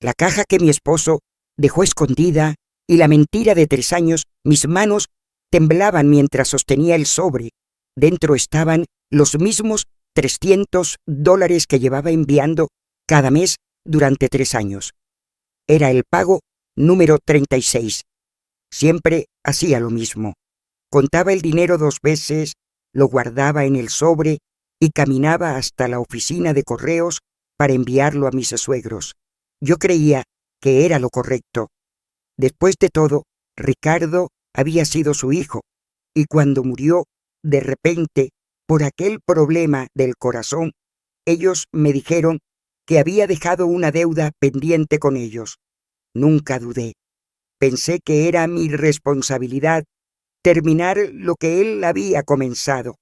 La caja que mi esposo dejó escondida y la mentira de 3 años, mis manos temblaban mientras sostenía el sobre. Dentro estaban los mismos $300 que llevaba enviando cada mes durante 3 años. Era el pago número 36. Siempre hacía lo mismo. Contaba el dinero 2 veces, lo guardaba en el sobre y caminaba hasta la oficina de correos para enviarlo a mis suegros. Yo creía que era lo correcto. Después de todo, Ricardo había sido su hijo, y cuando murió, de repente, por aquel problema del corazón, ellos me dijeron que había dejado una deuda pendiente con ellos. Nunca dudé. Pensé que era mi responsabilidad terminar lo que él había comenzado.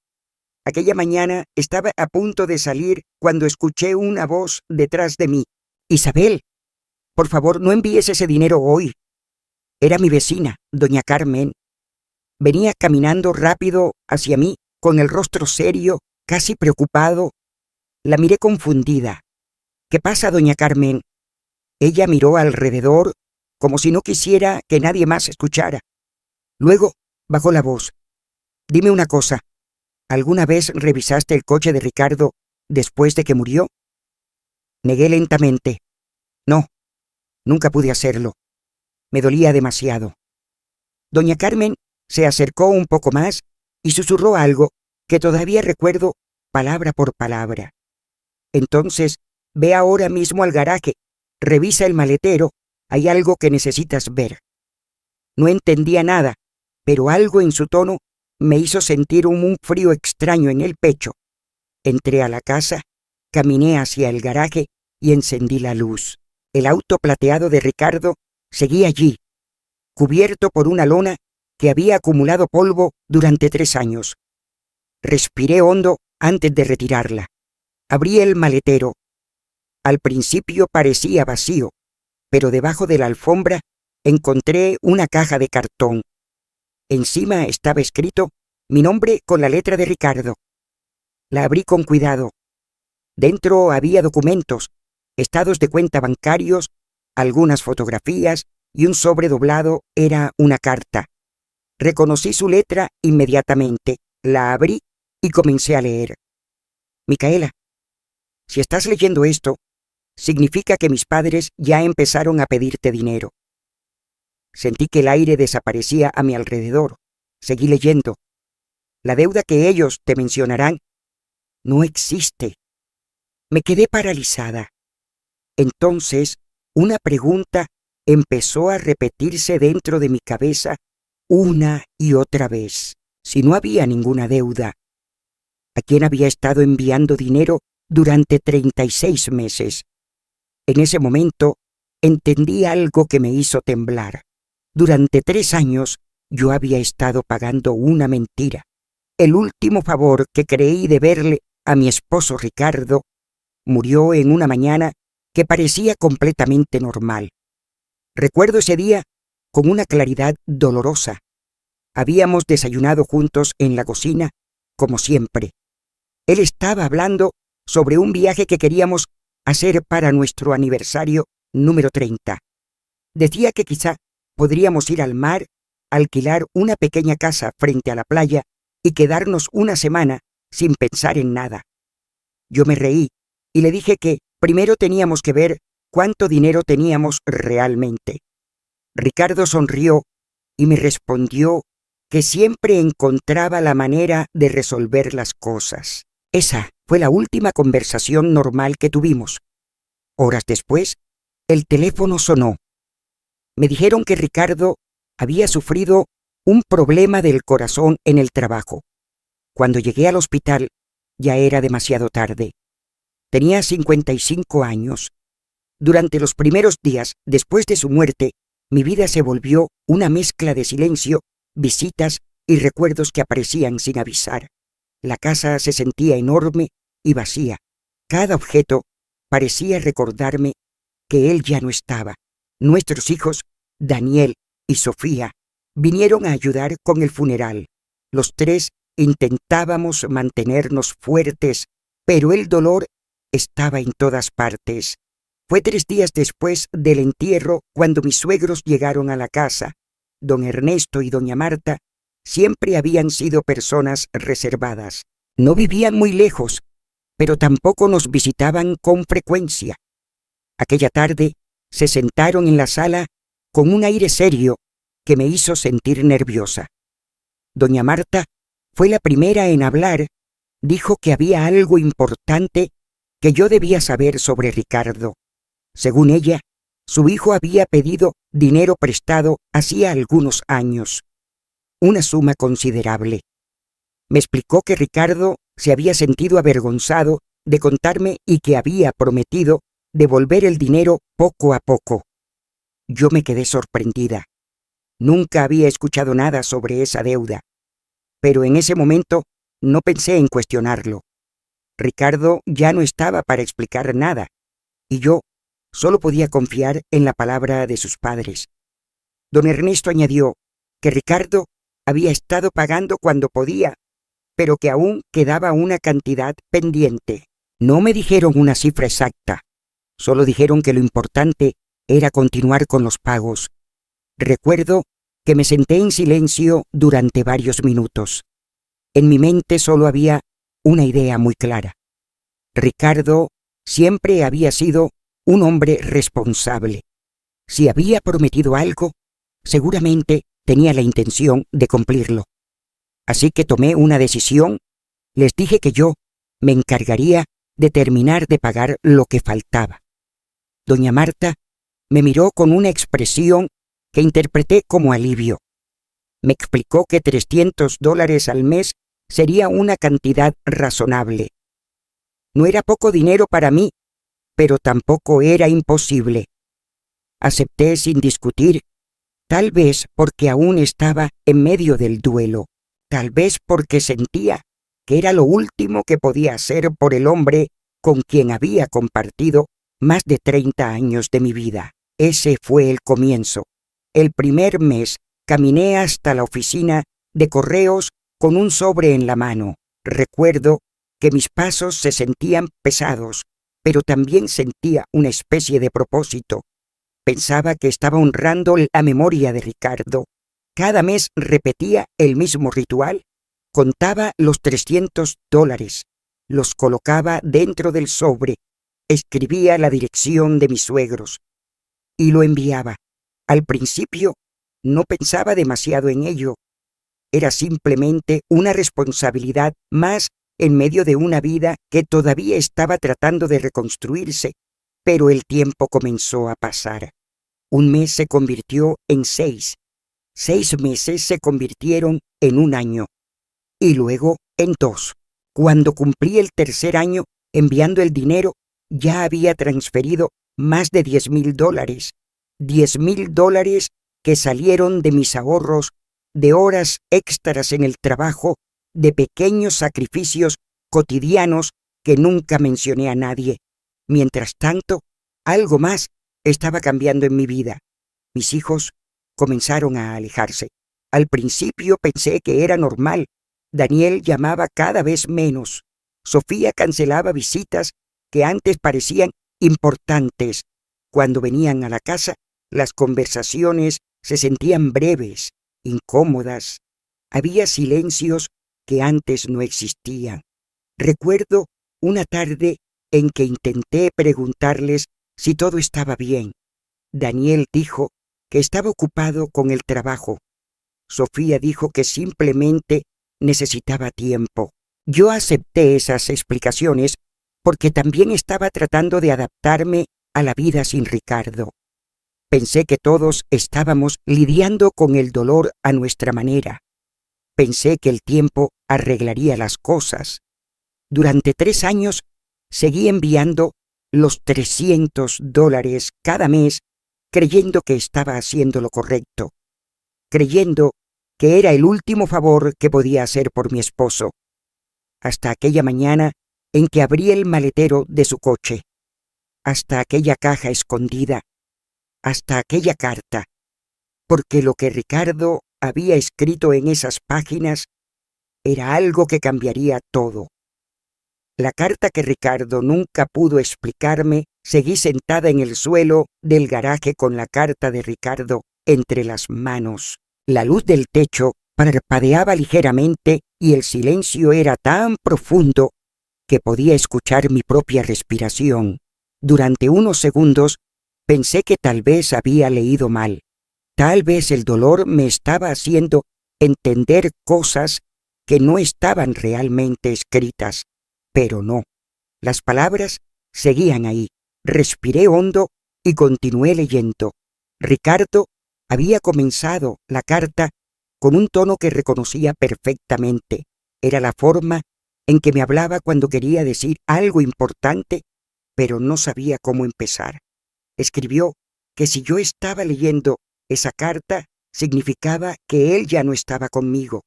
Aquella mañana estaba a punto de salir cuando escuché una voz detrás de mí. «Isabel, por favor, no envíes ese dinero hoy». Era mi vecina, doña Carmen. Venía caminando rápido hacia mí, con el rostro serio, casi preocupado. La miré confundida. «¿Qué pasa, doña Carmen?» Ella miró alrededor, como si no quisiera que nadie más escuchara. Luego bajó la voz. «Dime una cosa. ¿Alguna vez revisaste el coche de Ricardo después de que murió?» Negué lentamente. No, nunca pude hacerlo. Me dolía demasiado. Doña Carmen se acercó un poco más y susurró algo que todavía recuerdo palabra por palabra. «Entonces, ve ahora mismo al garaje, revisa el maletero, hay algo que necesitas ver». No entendía nada, pero algo en su tono me hizo sentir un frío extraño en el pecho. Entré a la casa, caminé hacia el garaje y encendí la luz. El auto plateado de Ricardo seguía allí, cubierto por una lona que había acumulado polvo durante 3 años. Respiré hondo antes de retirarla. Abrí el maletero. Al principio parecía vacío, pero debajo de la alfombra encontré una caja de cartón. Encima estaba escrito mi nombre con la letra de Ricardo. La abrí con cuidado. Dentro había documentos, estados de cuenta bancarios, algunas fotografías y un sobre doblado era una carta. Reconocí su letra inmediatamente, la abrí y comencé a leer. «Micaela, si estás leyendo esto, significa que mis padres ya empezaron a pedirte dinero». Sentí que el aire desaparecía a mi alrededor. Seguí leyendo. «La deuda que ellos te mencionarán no existe». Me quedé paralizada. Entonces, una pregunta empezó a repetirse dentro de mi cabeza una y otra vez. Si no había ninguna deuda, ¿a quién había estado enviando dinero durante 36 meses? En ese momento, entendí algo que me hizo temblar. Durante 3 años, yo había estado pagando una mentira. El último favor que creí deberle a mi esposo Ricardo murió en una mañana que parecía completamente normal. Recuerdo ese día con una claridad dolorosa. Habíamos desayunado juntos en la cocina, como siempre. Él estaba hablando sobre un viaje que queríamos hacer para nuestro aniversario número 30. Decía que quizá podríamos ir al mar, alquilar una pequeña casa frente a la playa y quedarnos una semana sin pensar en nada. Yo me reí y le dije que primero teníamos que ver cuánto dinero teníamos realmente. Ricardo sonrió y me respondió que siempre encontraba la manera de resolver las cosas. Esa fue la última conversación normal que tuvimos. Horas después, el teléfono sonó. Me dijeron que Ricardo había sufrido un problema del corazón en el trabajo. Cuando llegué al hospital, ya era demasiado tarde. Tenía 55 años. Durante los primeros días después de su muerte, mi vida se volvió una mezcla de silencio, visitas y recuerdos que aparecían sin avisar. La casa se sentía enorme y vacía. Cada objeto parecía recordarme que él ya no estaba. Nuestros hijos, Daniel y Sofía, vinieron a ayudar con el funeral. Los 3 intentábamos mantenernos fuertes, pero el dolor estaba en todas partes. Fue 3 días después del entierro cuando mis suegros llegaron a la casa. Don Ernesto y doña Marta siempre habían sido personas reservadas. No vivían muy lejos, pero tampoco nos visitaban con frecuencia. Aquella tarde se sentaron en la sala con un aire serio que me hizo sentir nerviosa. Doña Marta fue la primera en hablar. Dijo que había algo importante que yo debía saber sobre Ricardo. Según ella, su hijo había pedido dinero prestado hacía algunos años, una suma considerable. Me explicó que Ricardo se había sentido avergonzado de contarme y que había prometido devolver el dinero poco a poco. Yo me quedé sorprendida. Nunca había escuchado nada sobre esa deuda, pero en ese momento no pensé en cuestionarlo. Ricardo ya no estaba para explicar nada, y yo solo podía confiar en la palabra de sus padres. Don Ernesto añadió que Ricardo había estado pagando cuando podía, pero que aún quedaba una cantidad pendiente. No me dijeron una cifra exacta, solo dijeron que lo importante era continuar con los pagos. Recuerdo que me senté en silencio durante varios minutos. En mi mente solo había una idea muy clara. Ricardo siempre había sido un hombre responsable. Si había prometido algo, seguramente tenía la intención de cumplirlo. Así que tomé una decisión. Les dije que yo me encargaría de terminar de pagar lo que faltaba. Doña Marta me miró con una expresión que interpreté como alivio. Me explicó que $300 al mes sería una cantidad razonable. No era poco dinero para mí, pero tampoco era imposible. Acepté sin discutir, tal vez porque aún estaba en medio del duelo, tal vez porque sentía que era lo último que podía hacer por el hombre con quien había compartido más de 30 años de mi vida. Ese fue el comienzo. El primer mes caminé hasta la oficina de correos con un sobre en la mano. Recuerdo que mis pasos se sentían pesados, pero también sentía una especie de propósito. Pensaba que estaba honrando la memoria de Ricardo. Cada mes repetía el mismo ritual. Contaba los $300, los colocaba dentro del sobre, escribía la dirección de mis suegros y lo enviaba. Al principio no pensaba demasiado en ello. Era simplemente una responsabilidad más en medio de una vida que todavía estaba tratando de reconstruirse, pero el tiempo comenzó a pasar. Un mes se convirtió en 6. 6 meses se convirtieron en un año, y luego en 2. Cuando cumplí el tercer año enviando el dinero, ya había transferido más de $10,000. $10,000 que salieron de mis ahorros, de horas extras en el trabajo, de pequeños sacrificios cotidianos que nunca mencioné a nadie. Mientras tanto, algo más estaba cambiando en mi vida. Mis hijos comenzaron a alejarse. Al principio pensé que era normal. Daniel llamaba cada vez menos. Sofía cancelaba visitas que antes parecían importantes. Cuando venían a la casa, las conversaciones se sentían breves, incómodas. Había silencios que antes no existían. Recuerdo una tarde en que intenté preguntarles si todo estaba bien. Daniel dijo que estaba ocupado con el trabajo. Sofía dijo que simplemente necesitaba tiempo. Yo acepté esas explicaciones porque también estaba tratando de adaptarme a la vida sin Ricardo. Pensé que todos estábamos lidiando con el dolor a nuestra manera. Pensé que el tiempo arreglaría las cosas. Durante 3 años seguí enviando los $300 cada mes, creyendo que estaba haciendo lo correcto, creyendo que era el último favor que podía hacer por mi esposo, hasta aquella mañana en que abrí el maletero de su coche, hasta aquella caja escondida, hasta aquella carta, porque lo que Ricardo había escrito en esas páginas era algo que cambiaría todo. La carta que Ricardo nunca pudo explicarme Seguí sentada en el suelo del garaje con la carta de Ricardo entre las manos. La luz del techo parpadeaba ligeramente y el silencio era tan profundo que podía escuchar mi propia respiración. Durante unos segundos pensé que tal vez había leído mal. Tal vez el dolor me estaba haciendo entender cosas que no estaban realmente escritas, pero no. Las palabras seguían ahí. Respiré hondo y continué leyendo. Ricardo había comenzado la carta con un tono que reconocía perfectamente. Era la forma en que me hablaba cuando quería decir algo importante, pero no sabía cómo empezar. Escribió que si yo estaba leyendo esa carta, significaba que él ya no estaba conmigo,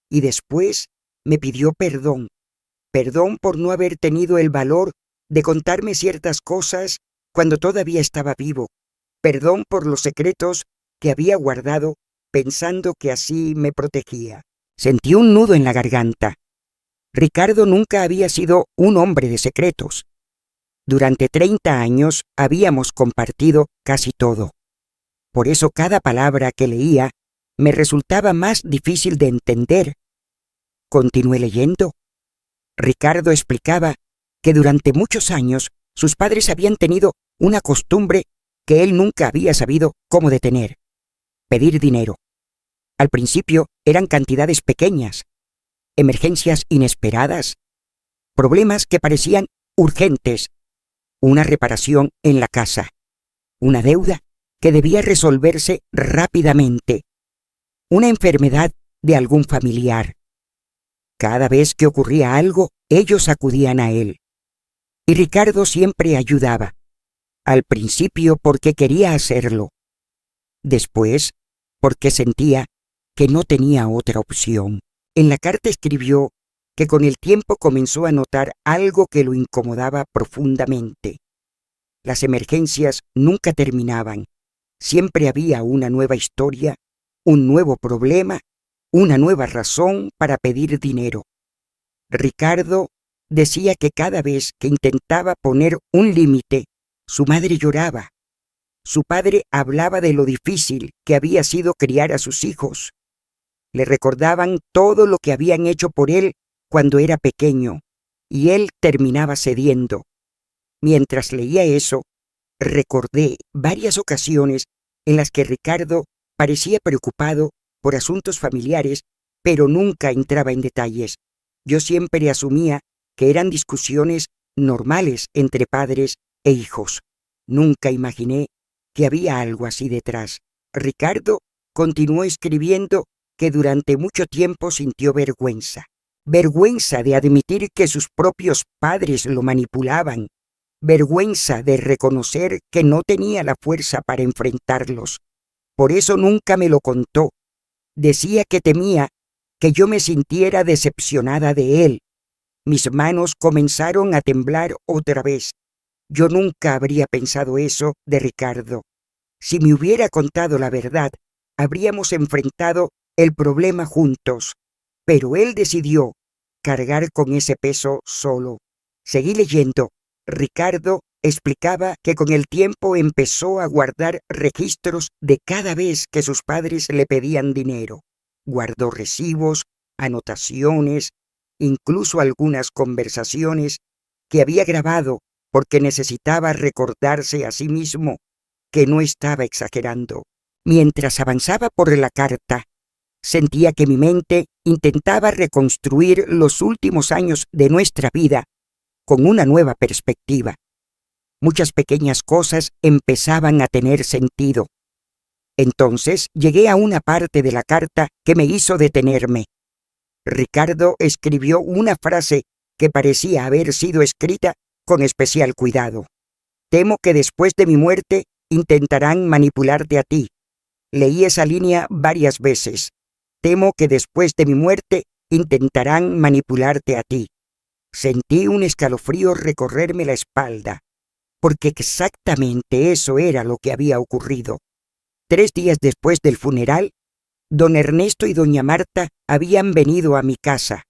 y después me pidió perdón por no haber tenido el valor de contarme ciertas cosas cuando todavía estaba vivo, perdón por los secretos que había guardado pensando que así me protegía. Sentí un nudo en la garganta. Ricardo nunca había sido un hombre de secretos. Durante 30 años habíamos compartido casi todo. Por eso cada palabra que leía me resultaba más difícil de entender. Continué leyendo. Ricardo explicaba que durante muchos años sus padres habían tenido una costumbre que él nunca había sabido cómo detener: pedir dinero. Al principio eran cantidades pequeñas, emergencias inesperadas, problemas que parecían urgentes, una reparación en la casa, una deuda que debía resolverse rápidamente, una enfermedad de algún familiar. Cada vez que ocurría algo, ellos acudían a él. Y Ricardo siempre ayudaba. Al principio porque quería hacerlo. Después porque sentía que no tenía otra opción. En la carta escribió que con el tiempo comenzó a notar algo que lo incomodaba profundamente. Las emergencias nunca terminaban. Siempre había una nueva historia, un nuevo problema, una nueva razón para pedir dinero. Ricardo decía que cada vez que intentaba poner un límite, su madre lloraba. Su padre hablaba de lo difícil que había sido criar a sus hijos. Le recordaban todo lo que habían hecho por él cuando era pequeño, y él terminaba cediendo. Mientras leía eso, recordé varias ocasiones en las que Ricardo parecía preocupado por asuntos familiares, pero nunca entraba en detalles. Yo siempre asumía que eran discusiones normales entre padres e hijos. Nunca imaginé que había algo así detrás. Ricardo continuó escribiendo que durante mucho tiempo sintió vergüenza. Vergüenza de admitir que sus propios padres lo manipulaban. Vergüenza de reconocer que no tenía la fuerza para enfrentarlos. Por eso nunca me lo contó. Decía que temía que yo me sintiera decepcionada de él. Mis manos comenzaron a temblar otra vez. Yo nunca habría pensado eso de Ricardo. Si me hubiera contado la verdad, habríamos enfrentado el problema juntos. Pero él decidió cargar con ese peso solo. Seguí leyendo. Ricardo explicaba que con el tiempo empezó a guardar registros de cada vez que sus padres le pedían dinero. Guardó recibos, anotaciones, incluso algunas conversaciones que había grabado porque necesitaba recordarse a sí mismo que no estaba exagerando. Mientras avanzaba por la carta, sentía que mi mente intentaba reconstruir los últimos años de nuestra vida con una nueva perspectiva. Muchas pequeñas cosas empezaban a tener sentido. Entonces llegué a una parte de la carta que me hizo detenerme. Ricardo escribió una frase que parecía haber sido escrita con especial cuidado. Temo que después de mi muerte intentarán manipularte a ti. Leí esa línea varias veces. Temo que después de mi muerte intentarán manipularte a ti. Sentí un escalofrío recorrerme la espalda, porque exactamente eso era lo que había ocurrido. 3 días después del funeral, don Ernesto y doña Marta habían venido a mi casa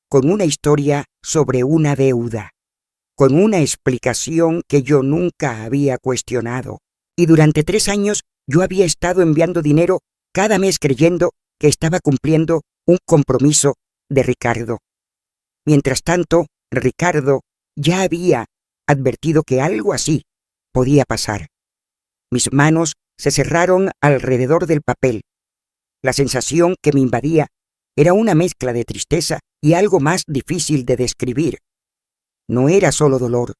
con una historia sobre una deuda. con una explicación que yo nunca había cuestionado. Y durante 3 años yo había estado enviando dinero cada mes creyendo que estaba cumpliendo un compromiso de Ricardo. Mientras tanto, Ricardo ya había advertido que algo así podía pasar. Mis manos se cerraron alrededor del papel. La sensación que me invadía era una mezcla de tristeza y algo más difícil de describir. No era solo dolor,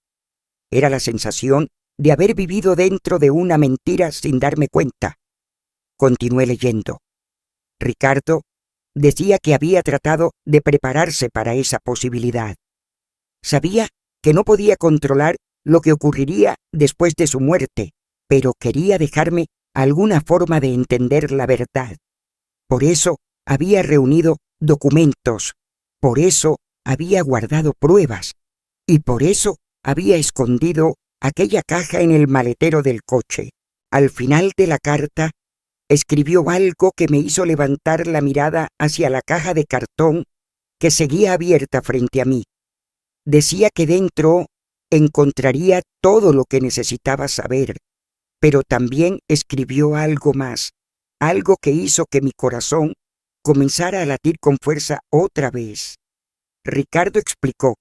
era la sensación de haber vivido dentro de una mentira sin darme cuenta. Continué leyendo. Ricardo decía que había tratado de prepararse para esa posibilidad. Sabía que no podía controlar lo que ocurriría después de su muerte, pero quería dejarme alguna forma de entender la verdad. Por eso había reunido documentos, por eso había guardado pruebas, y por eso había escondido aquella caja en el maletero del coche. Al final de la carta, escribió algo que me hizo levantar la mirada hacia la caja de cartón que seguía abierta frente a mí. Decía que dentro encontraría todo lo que necesitaba saber, pero también escribió algo más, algo que hizo que mi corazón comenzara a latir con fuerza otra vez. Ricardo explicó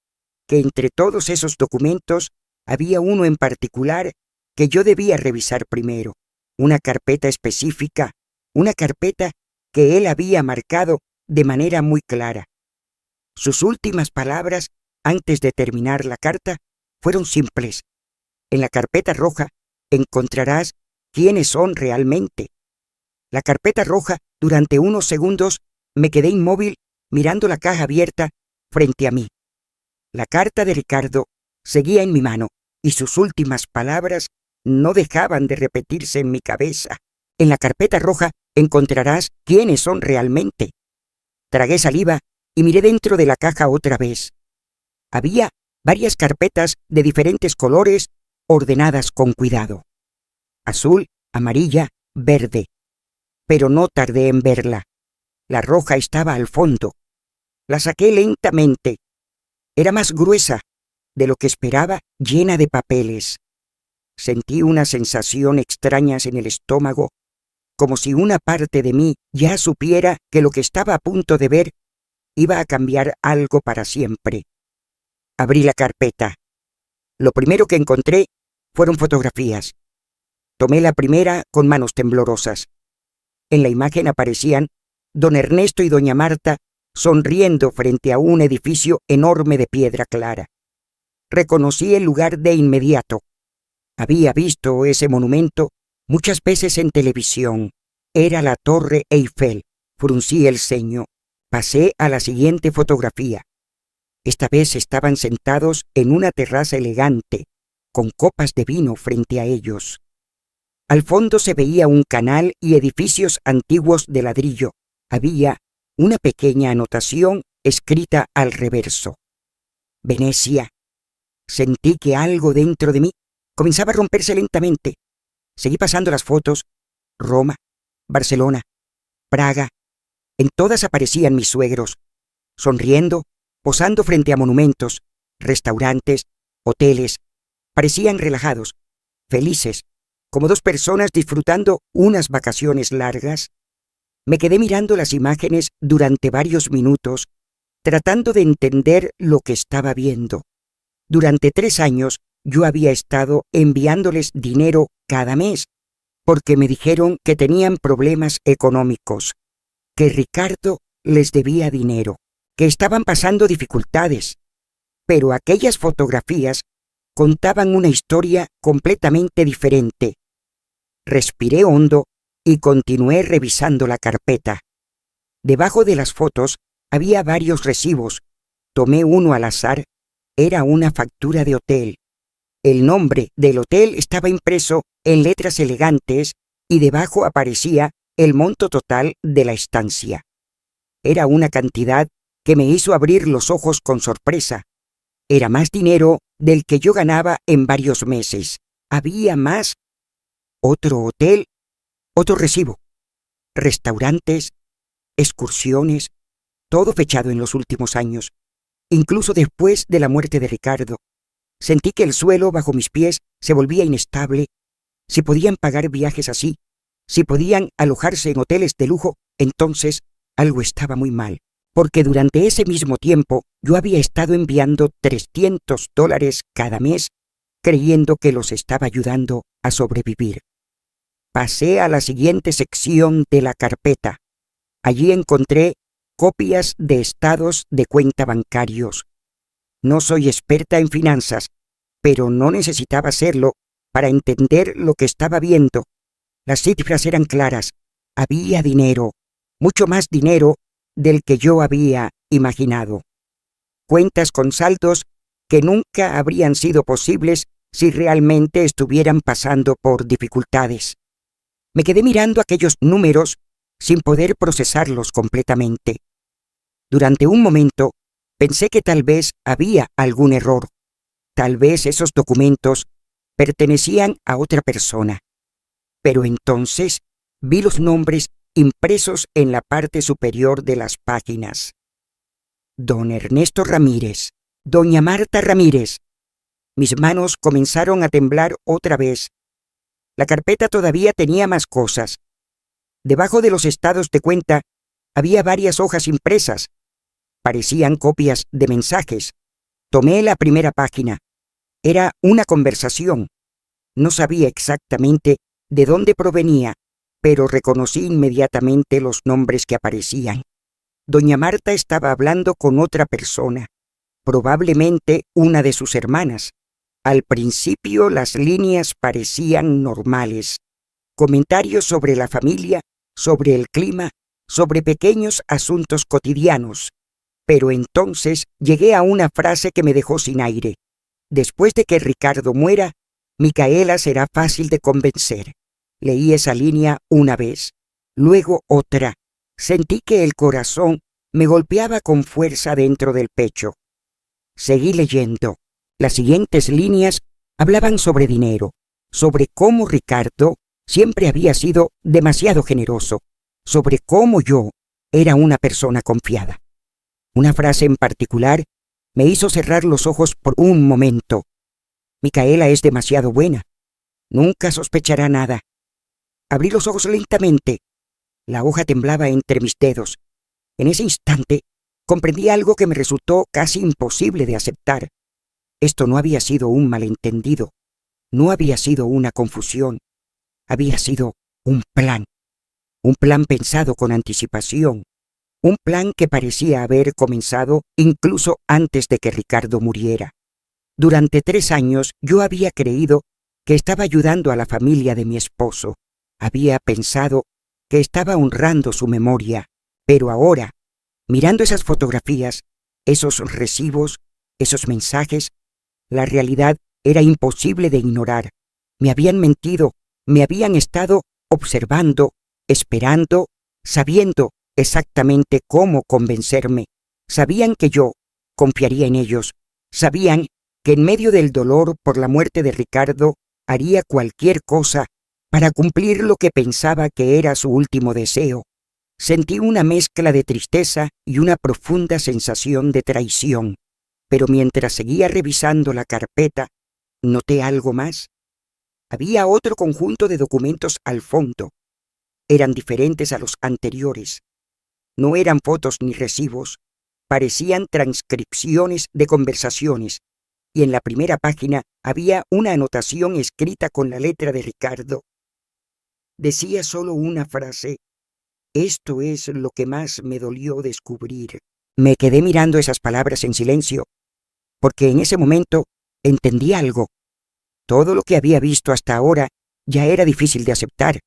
que entre todos esos documentos había uno en particular que yo debía revisar primero, una carpeta específica, una carpeta que él había marcado de manera muy clara. Sus últimas palabras antes de terminar la carta fueron simples. En la carpeta roja encontrarás quiénes son realmente. La carpeta roja, durante unos segundos, me quedé inmóvil mirando la caja abierta frente a mí. La carta de Ricardo seguía en mi mano y sus últimas palabras no dejaban de repetirse en mi cabeza. En la carpeta roja encontrarás quiénes son realmente. Tragué saliva y miré dentro de la caja otra vez. Había varias carpetas de diferentes colores ordenadas con cuidado. Azul, amarilla, verde. Pero no tardé en verla. La roja estaba al fondo. La saqué lentamente. Era más gruesa de lo que esperaba, llena de papeles. Sentí unas sensaciones extrañas en el estómago, como si una parte de mí ya supiera que lo que estaba a punto de ver iba a cambiar algo para siempre. Abrí la carpeta. Lo primero que encontré fueron fotografías. Tomé la primera con manos temblorosas. En la imagen aparecían don Ernesto y doña Marta sonriendo frente a un edificio enorme de piedra clara. Reconocí el lugar de inmediato. Había visto ese monumento muchas veces en televisión. Era la Torre Eiffel. Fruncí el ceño. Pasé a la siguiente fotografía. Esta vez estaban sentados en una terraza elegante, con copas de vino frente a ellos. Al fondo se veía un canal y edificios antiguos de ladrillo. Había una pequeña anotación escrita al reverso. Venecia. Sentí que algo dentro de mí comenzaba a romperse lentamente. Seguí pasando las fotos. Roma, Barcelona, Praga. En todas aparecían mis suegros, sonriendo, posando frente a monumentos, restaurantes, hoteles. Parecían relajados, felices, como dos personas disfrutando unas vacaciones largas. Me quedé mirando las imágenes durante varios minutos, tratando de entender lo que estaba viendo. Durante 3 años yo había estado enviándoles dinero cada mes, porque me dijeron que tenían problemas económicos, que Ricardo les debía dinero, que estaban pasando dificultades. Pero aquellas fotografías contaban una historia completamente diferente. Respiré hondo y continué revisando la carpeta. Debajo de las fotos había varios recibos. Tomé uno al azar. Era una factura de hotel. El nombre del hotel estaba impreso en letras elegantes y debajo aparecía el monto total de la estancia. Era una cantidad que me hizo abrir los ojos con sorpresa. Era más dinero del que yo ganaba en varios meses. Había más. Otro hotel, otro recibo. Restaurantes, excursiones, todo fechado en los últimos años, incluso después de la muerte de Ricardo. Sentí que el suelo bajo mis pies se volvía inestable. Si podían pagar viajes así, si podían alojarse en hoteles de lujo, entonces algo estaba muy mal, porque durante ese mismo tiempo yo había estado enviando $300 cada mes, creyendo que los estaba ayudando a sobrevivir. Pasé a la siguiente sección de la carpeta. Allí encontré copias de estados de cuenta bancarios. No soy experta en finanzas, pero no necesitaba serlo para entender lo que estaba viendo. Las cifras eran claras. Había dinero, mucho más dinero del que yo había imaginado. Cuentas con saldos que nunca habrían sido posibles si realmente estuvieran pasando por dificultades. Me quedé mirando aquellos números sin poder procesarlos completamente. Durante un momento pensé que tal vez había algún error. Tal vez esos documentos pertenecían a otra persona. Pero entonces vi los nombres impresos en la parte superior de las páginas. Don Ernesto Ramírez, doña Marta Ramírez. Mis manos comenzaron a temblar otra vez. La carpeta todavía tenía más cosas. Debajo de los estados de cuenta había varias hojas impresas. Parecían copias de mensajes. Tomé la primera página. Era una conversación. No sabía exactamente de dónde provenía, pero reconocí inmediatamente los nombres que aparecían. Doña Marta estaba hablando con otra persona, probablemente una de sus hermanas. Al principio las líneas parecían normales. Comentarios sobre la familia, sobre el clima, sobre pequeños asuntos cotidianos. Pero entonces llegué a una frase que me dejó sin aire. Después de que Ricardo muera, Micaela será fácil de convencer. Leí esa línea una vez, luego otra. Sentí que el corazón me golpeaba con fuerza dentro del pecho. Seguí leyendo. Las siguientes líneas hablaban sobre dinero, sobre cómo Ricardo siempre había sido demasiado generoso, sobre cómo yo era una persona confiada. Una frase en particular me hizo cerrar los ojos por un momento. Micaela es demasiado buena. Nunca sospechará nada. Abrí los ojos lentamente. La hoja temblaba entre mis dedos. En ese instante comprendí algo que me resultó casi imposible de aceptar. Esto no había sido un malentendido. No había sido una confusión. Había sido un plan. Un plan pensado con anticipación. Un plan que parecía haber comenzado incluso antes de que Ricardo muriera. Durante 3 años yo había creído que estaba ayudando a la familia de mi esposo. Había pensado que estaba honrando su memoria. Pero ahora, mirando esas fotografías, esos recibos, esos mensajes, la realidad era imposible de ignorar. Me habían mentido, me habían estado observando, esperando, sabiendo exactamente cómo convencerme. Sabían que yo confiaría en ellos. Sabían que en medio del dolor por la muerte de Ricardo haría cualquier cosa para cumplir lo que pensaba que era su último deseo. Sentí una mezcla de tristeza y una profunda sensación de traición. Pero mientras seguía revisando la carpeta, noté algo más. Había otro conjunto de documentos al fondo. Eran diferentes a los anteriores. No eran fotos ni recibos. Parecían transcripciones de conversaciones. Y en la primera página había una anotación escrita con la letra de Ricardo. Decía solo una frase. Esto es lo que más me dolió descubrir. Me quedé mirando esas palabras en silencio, porque en ese momento entendí algo. Todo lo que había visto hasta ahora ya era difícil de aceptar,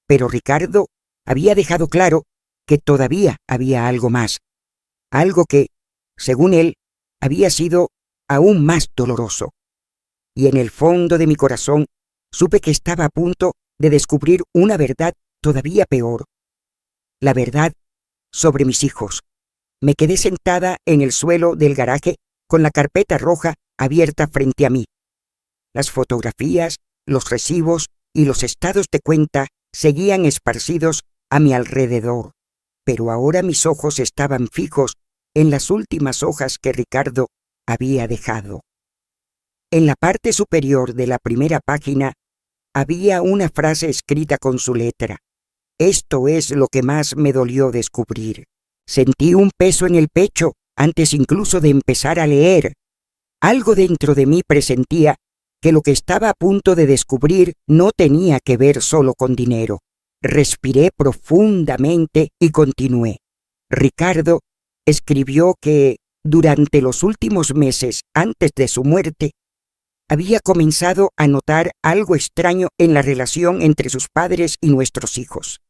pero Ricardo había dejado claro que todavía había algo más, algo que, según él, había sido aún más doloroso. Y en el fondo de mi corazón supe que estaba a punto de descubrir una verdad todavía peor. La verdad sobre mis hijos. Me quedé sentada en el suelo del garaje con la carpeta roja abierta frente a mí. Las fotografías, los recibos y los estados de cuenta seguían esparcidos a mi alrededor, pero ahora mis ojos estaban fijos en las últimas hojas que Ricardo había dejado. En la parte superior de la primera página había una frase escrita con su letra. Esto es lo que más me dolió descubrir. Sentí un peso en el pecho antes incluso de empezar a leer. Algo dentro de mí presentía que lo que estaba a punto de descubrir no tenía que ver solo con dinero. Respiré profundamente y continué. Ricardo escribió que, durante los últimos meses antes de su muerte, había comenzado a notar algo extraño en la relación entre sus padres y nuestros hijos.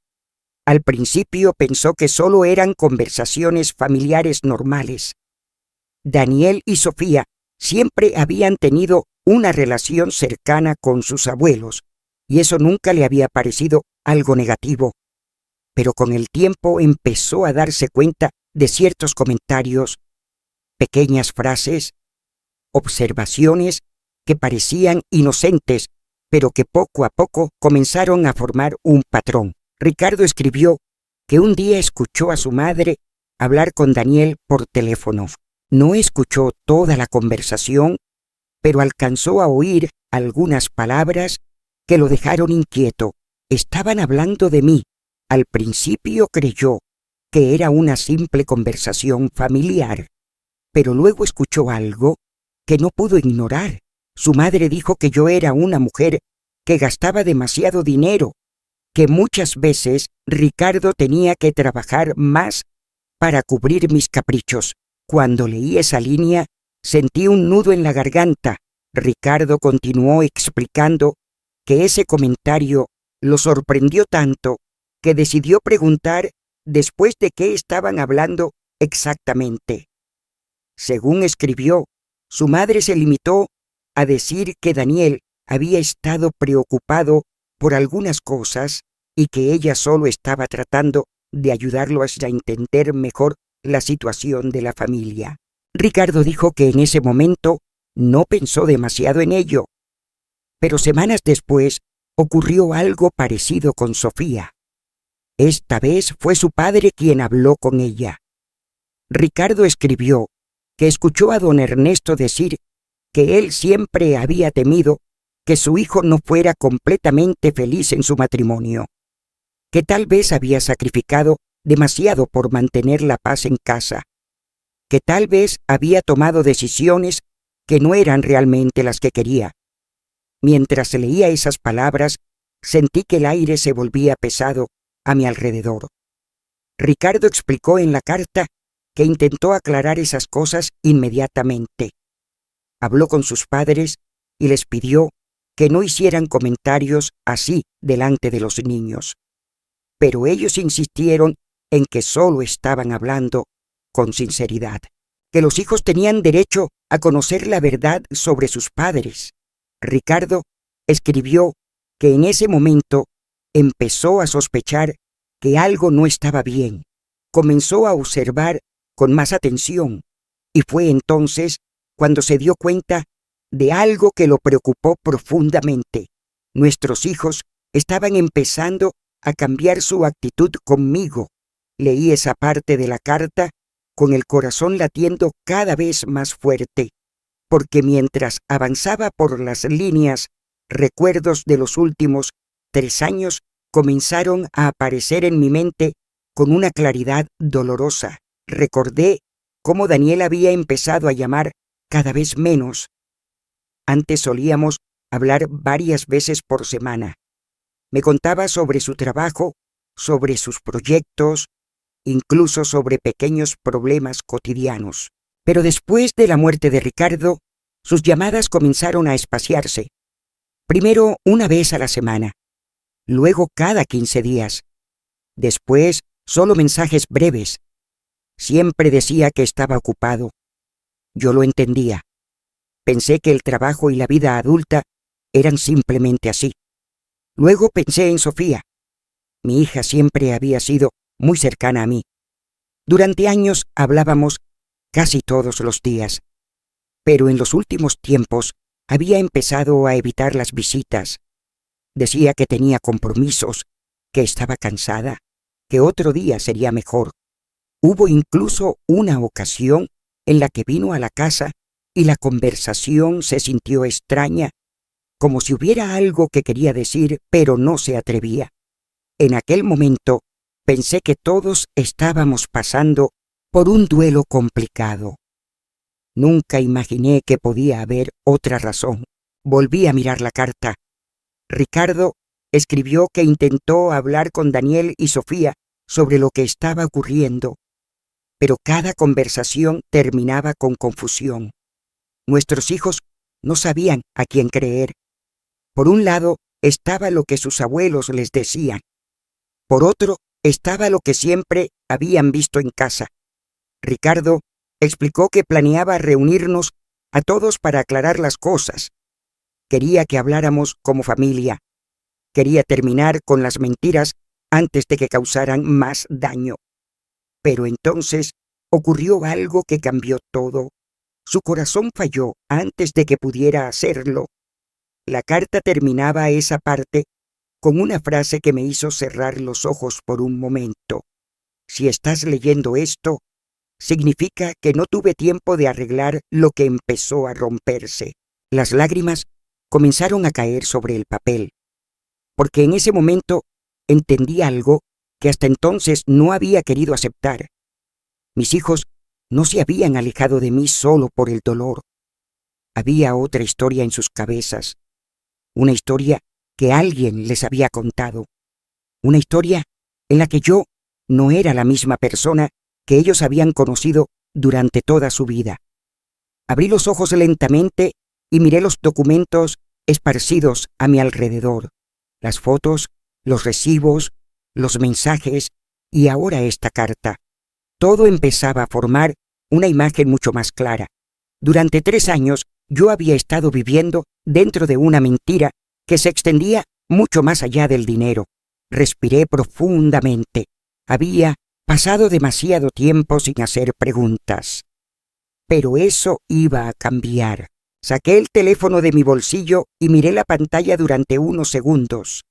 Al principio pensó que solo eran conversaciones familiares normales. Daniel y Sofía siempre habían tenido una relación cercana con sus abuelos, y eso nunca le había parecido algo negativo. Pero con el tiempo empezó a darse cuenta de ciertos comentarios, pequeñas frases, observaciones que parecían inocentes, pero que poco a poco comenzaron a formar un patrón. Ricardo escribió que un día escuchó a su madre hablar con Daniel por teléfono. No escuchó toda la conversación, pero alcanzó a oír algunas palabras que lo dejaron inquieto. Estaban hablando de mí. Al principio creyó que era una simple conversación familiar, pero luego escuchó algo que no pudo ignorar. Su madre dijo que yo era una mujer que gastaba demasiado dinero, que muchas veces Ricardo tenía que trabajar más para cubrir mis caprichos. Cuando leí esa línea, sentí un nudo en la garganta. Ricardo continuó explicando que ese comentario lo sorprendió tanto que decidió preguntar después de qué estaban hablando exactamente. Según escribió, su madre se limitó a decir que Daniel había estado preocupado por algunas cosas y que ella solo estaba tratando de ayudarlo a entender mejor la situación de la familia. Ricardo dijo que en ese momento no pensó demasiado en ello, pero semanas después ocurrió algo parecido con Sofía. Esta vez fue su padre quien habló con ella. Ricardo escribió que escuchó a don Ernesto decir que él siempre había temido que su hijo no fuera completamente feliz en su matrimonio, que tal vez había sacrificado demasiado por mantener la paz en casa, que tal vez había tomado decisiones que no eran realmente las que quería. Mientras leía esas palabras, sentí que el aire se volvía pesado a mi alrededor. Ricardo explicó en la carta que intentó aclarar esas cosas inmediatamente. Habló con sus padres y les pidió que no hicieran comentarios así delante de los niños. Pero ellos insistieron en que solo estaban hablando con sinceridad, que los hijos tenían derecho a conocer la verdad sobre sus padres. Ricardo escribió que en ese momento empezó a sospechar que algo no estaba bien. Comenzó a observar con más atención y fue entonces cuando se dio cuenta de algo que lo preocupó profundamente. Nuestros hijos estaban empezando a cambiar su actitud conmigo. Leí esa parte de la carta con el corazón latiendo cada vez más fuerte, porque mientras avanzaba por las líneas, recuerdos de los últimos 3 años comenzaron a aparecer en mi mente con una claridad dolorosa. Recordé cómo Daniel había empezado a llamar cada vez menos. Antes solíamos hablar varias veces por semana. Me contaba sobre su trabajo, sobre sus proyectos, incluso sobre pequeños problemas cotidianos. Pero después de la muerte de Ricardo, sus llamadas comenzaron a espaciarse. Primero una vez a la semana, luego cada 15 días. Después solo mensajes breves. Siempre decía que estaba ocupado. Yo lo entendía. Pensé que el trabajo y la vida adulta eran simplemente así. Luego pensé en Sofía. Mi hija siempre había sido muy cercana a mí. Durante años hablábamos casi todos los días, pero en los últimos tiempos había empezado a evitar las visitas. Decía que tenía compromisos, que estaba cansada, que otro día sería mejor. Hubo incluso una ocasión en la que vino a la casa y la conversación se sintió extraña, como si hubiera algo que quería decir, pero no se atrevía. En aquel momento pensé que todos estábamos pasando por un duelo complicado. Nunca imaginé que podía haber otra razón. Volví a mirar la carta. Ricardo escribió que intentó hablar con Daniel y Sofía sobre lo que estaba ocurriendo, pero cada conversación terminaba con confusión. Nuestros hijos no sabían a quién creer. Por un lado estaba lo que sus abuelos les decían. Por otro estaba lo que siempre habían visto en casa. Ricardo explicó que planeaba reunirnos a todos para aclarar las cosas. Quería que habláramos como familia. Quería terminar con las mentiras antes de que causaran más daño. Pero entonces ocurrió algo que cambió todo. Su corazón falló antes de que pudiera hacerlo. La carta terminaba esa parte con una frase que me hizo cerrar los ojos por un momento. Si estás leyendo esto, significa que no tuve tiempo de arreglar lo que empezó a romperse. Las lágrimas comenzaron a caer sobre el papel, porque en ese momento entendí algo que hasta entonces no había querido aceptar. Mis hijos no se habían alejado de mí solo por el dolor. Había otra historia en sus cabezas, una historia que alguien les había contado, una historia en la que yo no era la misma persona que ellos habían conocido durante toda su vida. Abrí los ojos lentamente y miré los documentos esparcidos a mi alrededor, las fotos, los recibos, los mensajes y ahora esta carta. Todo empezaba a formar una imagen mucho más clara. Durante 3 años yo había estado viviendo dentro de una mentira que se extendía mucho más allá del dinero. Respiré profundamente. Había pasado demasiado tiempo sin hacer preguntas. Pero eso iba a cambiar. Saqué el teléfono de mi bolsillo y miré la pantalla durante unos segundos.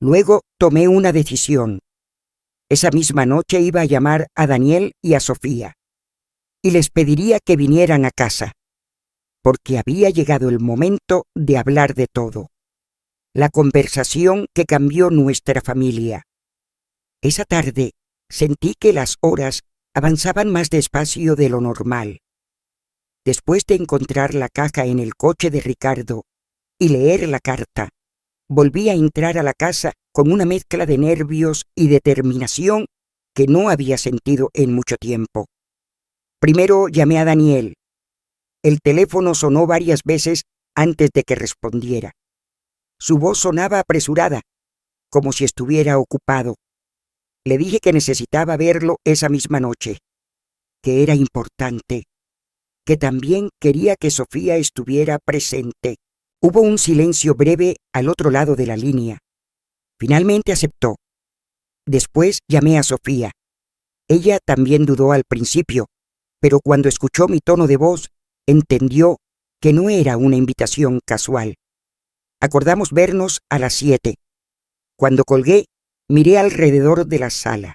Luego tomé una decisión. Esa misma noche iba a llamar a Daniel y a Sofía, y les pediría que vinieran a casa, porque había llegado el momento de hablar de todo. La conversación que cambió nuestra familia. Esa tarde sentí que las horas avanzaban más despacio de lo normal. Después de encontrar la caja en el coche de Ricardo y leer la carta, volví a entrar a la casa con una mezcla de nervios y determinación que no había sentido en mucho tiempo. Primero llamé a Daniel. El teléfono sonó varias veces antes de que respondiera. Su voz sonaba apresurada, como si estuviera ocupado. Le dije que necesitaba verlo esa misma noche, que era importante, que también quería que Sofía estuviera presente. Hubo un silencio breve al otro lado de la línea. Finalmente aceptó. Después llamé a Sofía. Ella también dudó al principio, pero cuando escuchó mi tono de voz, entendió que no era una invitación casual. Acordamos vernos a las 7. Cuando colgué, miré alrededor de la sala.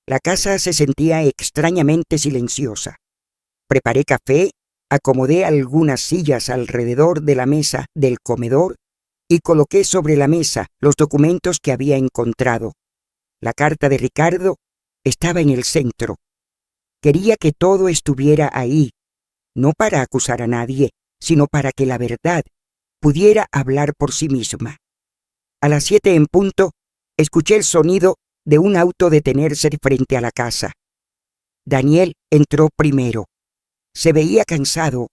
La casa se sentía extrañamente silenciosa. Preparé café, acomodé algunas sillas alrededor de la mesa del comedor y coloqué sobre la mesa los documentos que había encontrado. La carta de Ricardo estaba en el centro. Quería que todo estuviera ahí, no para acusar a nadie, sino para que la verdad pudiera hablar por sí misma. A las 7 en punto, escuché el sonido de un auto detenerse frente a la casa. Daniel entró primero. Se veía cansado,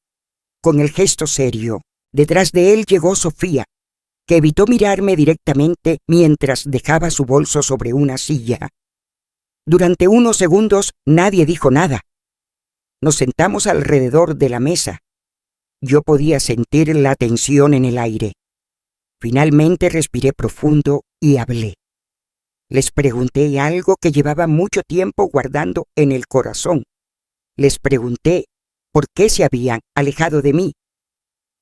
con el gesto serio. Detrás de él llegó Sofía, que evitó mirarme directamente mientras dejaba su bolso sobre una silla. Durante unos segundos nadie dijo nada. Nos sentamos alrededor de la mesa. Yo podía sentir la tensión en el aire. Finalmente respiré profundo y hablé. Les pregunté algo que llevaba mucho tiempo guardando en el corazón. Les pregunté por qué se habían alejado de mí.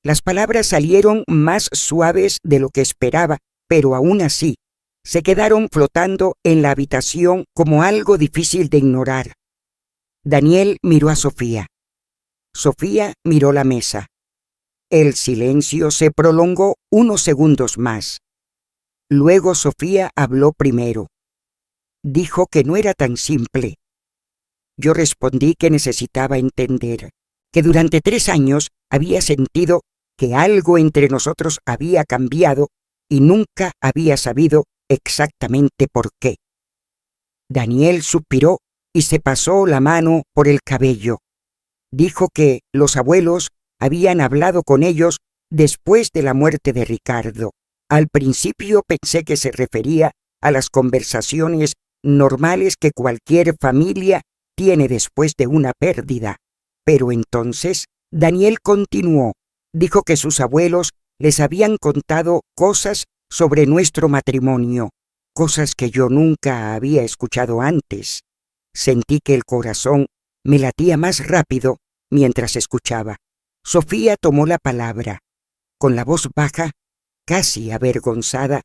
Las palabras salieron más suaves de lo que esperaba, pero aún así se quedaron flotando en la habitación como algo difícil de ignorar. Daniel miró a Sofía. Sofía miró la mesa. El silencio se prolongó unos segundos más. Luego Sofía habló primero. Dijo que no era tan simple. Yo respondí que necesitaba entender, que durante 3 años había sentido que algo entre nosotros había cambiado y nunca había sabido exactamente por qué. Daniel suspiró y se pasó la mano por el cabello. Dijo que los abuelos habían hablado con ellos después de la muerte de Ricardo. Al principio pensé que se refería a las conversaciones normales que cualquier familia tiene después de una pérdida. Pero entonces Daniel continuó. Dijo que sus abuelos les habían contado cosas sobre nuestro matrimonio, cosas que yo nunca había escuchado antes. Sentí que el corazón me latía más rápido mientras escuchaba. Sofía tomó la palabra. Con la voz baja, casi avergonzada,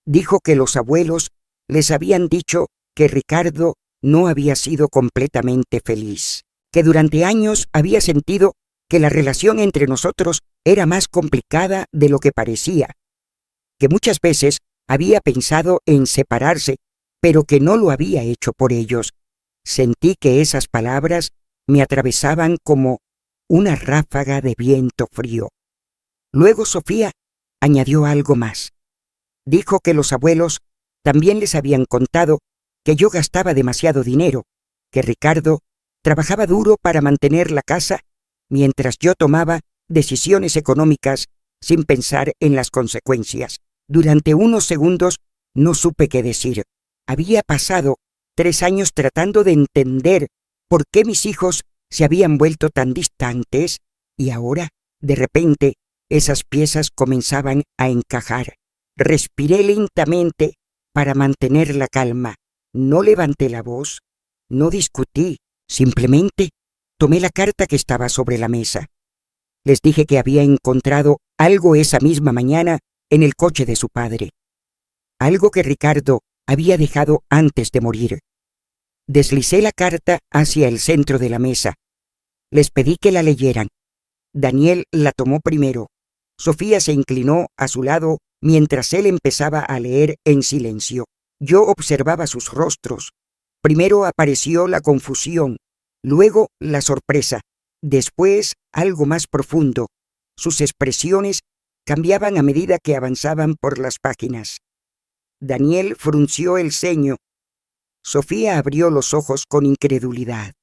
dijo que los abuelos les habían dicho que Ricardo no había sido completamente feliz, que durante años había sentido que la relación entre nosotros era más complicada de lo que parecía, que muchas veces había pensado en separarse, pero que no lo había hecho por ellos. Sentí que esas palabras me atravesaban como una ráfaga de viento frío. Luego Sofía añadió algo más. Dijo que los abuelos también les habían contado que yo gastaba demasiado dinero, que Ricardo trabajaba duro para mantener la casa mientras yo tomaba decisiones económicas sin pensar en las consecuencias. Durante unos segundos no supe qué decir. Había pasado 3 años tratando de entender por qué mis hijos se habían vuelto tan distantes y ahora, de repente, esas piezas comenzaban a encajar. Respiré lentamente para mantener la calma. No levanté la voz, no discutí, simplemente tomé la carta que estaba sobre la mesa. Les dije que había encontrado algo esa misma mañana en el coche de su padre. Algo que Ricardo había dejado antes de morir. Deslicé la carta hacia el centro de la mesa. Les pedí que la leyeran. Daniel la tomó primero. Sofía se inclinó a su lado mientras él empezaba a leer en silencio. Yo observaba sus rostros. Primero apareció la confusión, luego la sorpresa, después algo más profundo. Sus expresiones cambiaban a medida que avanzaban por las páginas. Daniel frunció el ceño. Sofía abrió los ojos con incredulidad.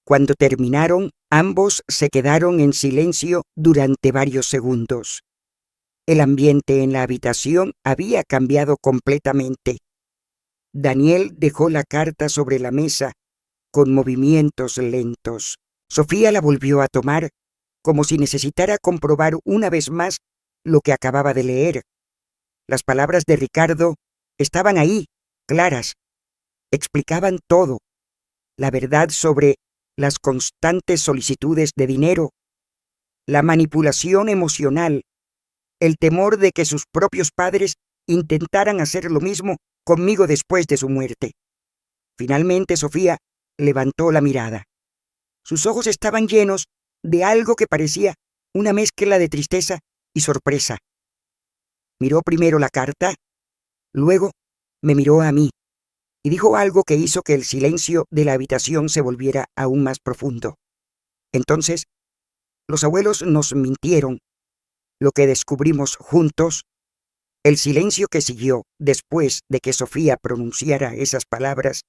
Cuando terminaron, ambos se quedaron en silencio durante varios segundos. El ambiente en la habitación había cambiado completamente. Daniel dejó la carta sobre la mesa con movimientos lentos. Sofía la volvió a tomar, como si necesitara comprobar una vez más lo que acababa de leer. Las palabras de Ricardo estaban ahí, claras. Explicaban todo. La verdad sobre las constantes solicitudes de dinero, la manipulación emocional, el temor de que sus propios padres intentaran hacer lo mismo conmigo después de su muerte. Finalmente Sofía levantó la mirada. Sus ojos estaban llenos de algo que parecía una mezcla de tristeza y sorpresa. Miró primero la carta, luego me miró a mí y dijo algo que hizo que el silencio de la habitación se volviera aún más profundo. Entonces, los abuelos nos mintieron. Lo que descubrimos juntos, el silencio que siguió después de que Sofía pronunciara esas palabras,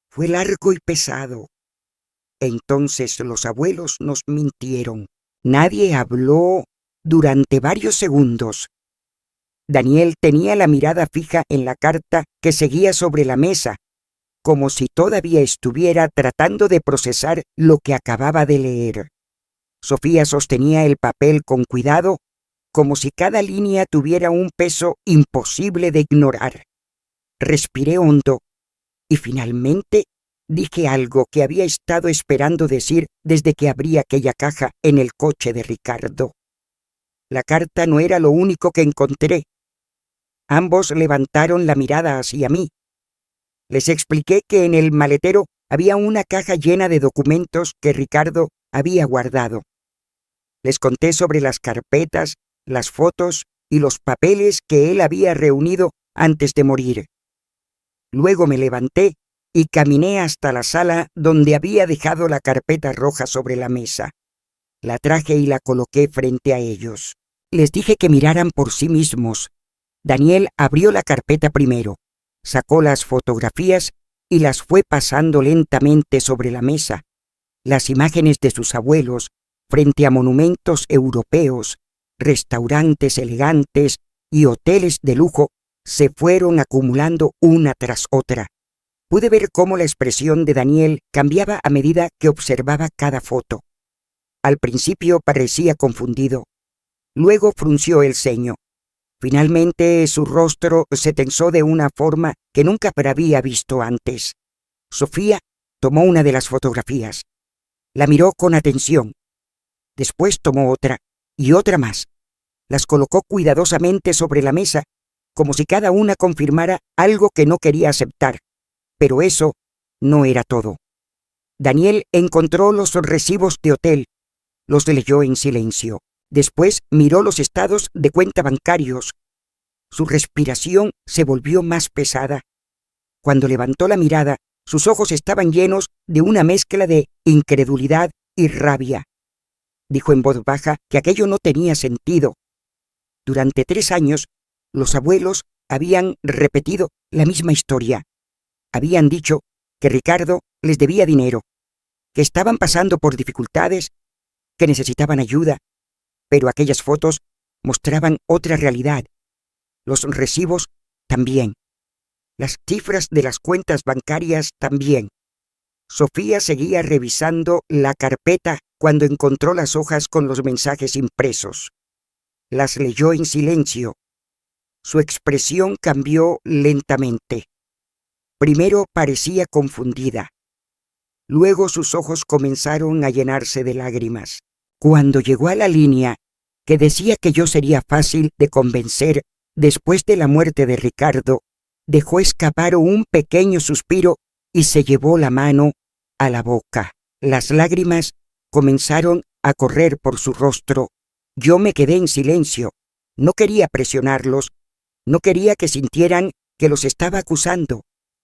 fue largo y pesado. Entonces los abuelos nos mintieron. Nadie habló durante varios segundos. Daniel tenía la mirada fija en la carta que seguía sobre la mesa, como si todavía estuviera tratando de procesar lo que acababa de leer. Sofía sostenía el papel con cuidado, como si cada línea tuviera un peso imposible de ignorar. Respiré hondo y finalmente dije algo que había estado esperando decir desde que abrí aquella caja en el coche de Ricardo. La carta no era lo único que encontré. Ambos levantaron la mirada hacia mí. Les expliqué que en el maletero había una caja llena de documentos que Ricardo había guardado. Les conté sobre las carpetas, las fotos y los papeles que él había reunido antes de morir. Luego me levanté y caminé hasta la sala donde había dejado la carpeta roja sobre la mesa. La traje y la coloqué frente a ellos. Les dije que miraran por sí mismos. Daniel abrió la carpeta primero, sacó las fotografías y las fue pasando lentamente sobre la mesa. Las imágenes de sus abuelos frente a monumentos europeos, restaurantes elegantes y hoteles de lujo se fueron acumulando una tras otra. Pude ver cómo la expresión de Daniel cambiaba a medida que observaba cada foto. Al principio parecía confundido. Luego frunció el ceño. Finalmente su rostro se tensó de una forma que nunca había visto antes. Sofía tomó una de las fotografías. La miró con atención. Después tomó otra y otra más. Las colocó cuidadosamente sobre la mesa, como si cada una confirmara algo que no quería aceptar. Pero eso no era todo. Daniel encontró los recibos de hotel. Los leyó en silencio. Después miró los estados de cuenta bancarios. Su respiración se volvió más pesada. Cuando levantó la mirada, sus ojos estaban llenos de una mezcla de incredulidad y rabia. Dijo en voz baja que aquello no tenía sentido. Durante 3 años, los abuelos habían repetido la misma historia. Habían dicho que Ricardo les debía dinero, que estaban pasando por dificultades, que necesitaban ayuda, pero aquellas fotos mostraban otra realidad. Los recibos también. Las cifras de las cuentas bancarias también. Sofía seguía revisando la carpeta cuando encontró las hojas con los mensajes impresos. Las leyó en silencio. Su expresión cambió lentamente. Primero parecía confundida. Luego sus ojos comenzaron a llenarse de lágrimas. Cuando llegó a la línea que decía que yo sería fácil de convencer después de la muerte de Ricardo, dejó escapar un pequeño suspiro y se llevó la mano a la boca. Las lágrimas comenzaron a correr por su rostro. Yo me quedé en silencio. No quería presionarlos. No quería que sintieran que los estaba acusando.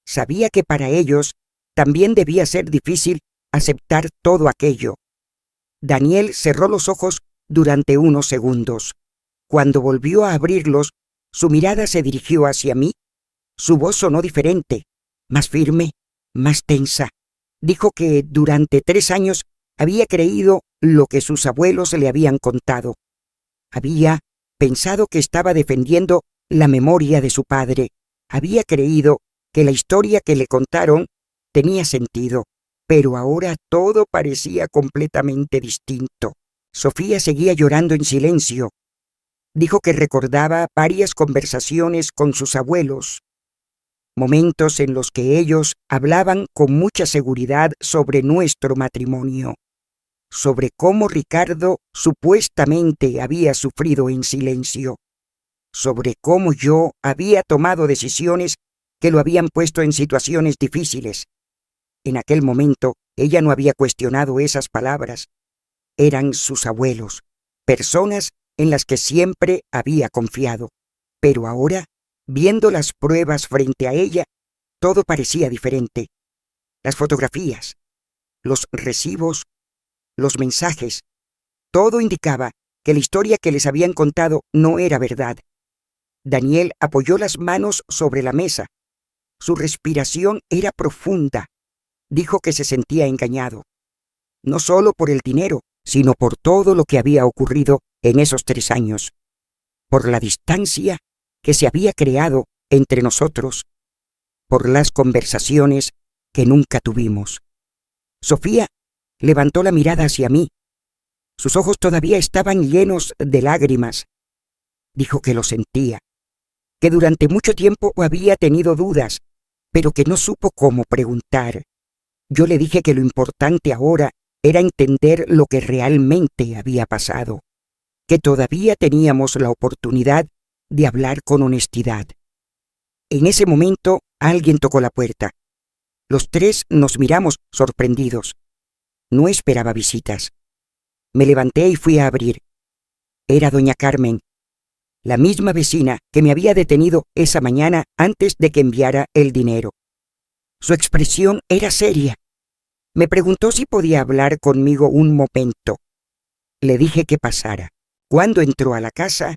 Sabía que para ellos también debía ser difícil aceptar todo aquello. Daniel cerró los ojos durante unos segundos. Cuando volvió a abrirlos, su mirada se dirigió hacia mí. Su voz sonó diferente, más firme, más tensa. Dijo que durante 3 años había creído lo que sus abuelos le habían contado. Había pensado que estaba defendiendo la memoria de su padre. Había creído que la historia que le contaron tenía sentido, pero ahora todo parecía completamente distinto. Sofía seguía llorando en silencio. Dijo que recordaba varias conversaciones con sus abuelos, momentos en los que ellos hablaban con mucha seguridad sobre nuestro matrimonio, sobre cómo Ricardo supuestamente había sufrido en silencio, sobre cómo yo había tomado decisiones que lo habían puesto en situaciones difíciles. En aquel momento, ella no había cuestionado esas palabras. Eran sus abuelos, personas en las que siempre había confiado. Pero ahora, viendo las pruebas frente a ella, todo parecía diferente. Las fotografías, los recibos, los mensajes, todo indicaba que la historia que les habían contado no era verdad. Daniel apoyó las manos sobre la mesa. Su respiración era profunda. Dijo que se sentía engañado, no solo por el dinero, sino por todo lo que había ocurrido en esos 3 años, por la distancia que se había creado entre nosotros, por las conversaciones que nunca tuvimos. Sofía levantó la mirada hacia mí. Sus ojos todavía estaban llenos de lágrimas. Dijo que lo sentía, que durante mucho tiempo había tenido dudas, pero que no supo cómo preguntar. Yo le dije que lo importante ahora era entender lo que realmente había pasado, que todavía teníamos la oportunidad de hablar con honestidad. En ese momento alguien tocó la puerta. Los 3 nos miramos sorprendidos. No esperaba visitas. Me levanté y fui a abrir. Era doña Carmen, la misma vecina que me había detenido esa mañana antes de que enviara el dinero. Su expresión era seria. Me preguntó si podía hablar conmigo un momento. Le dije que pasara. Cuando entró a la casa,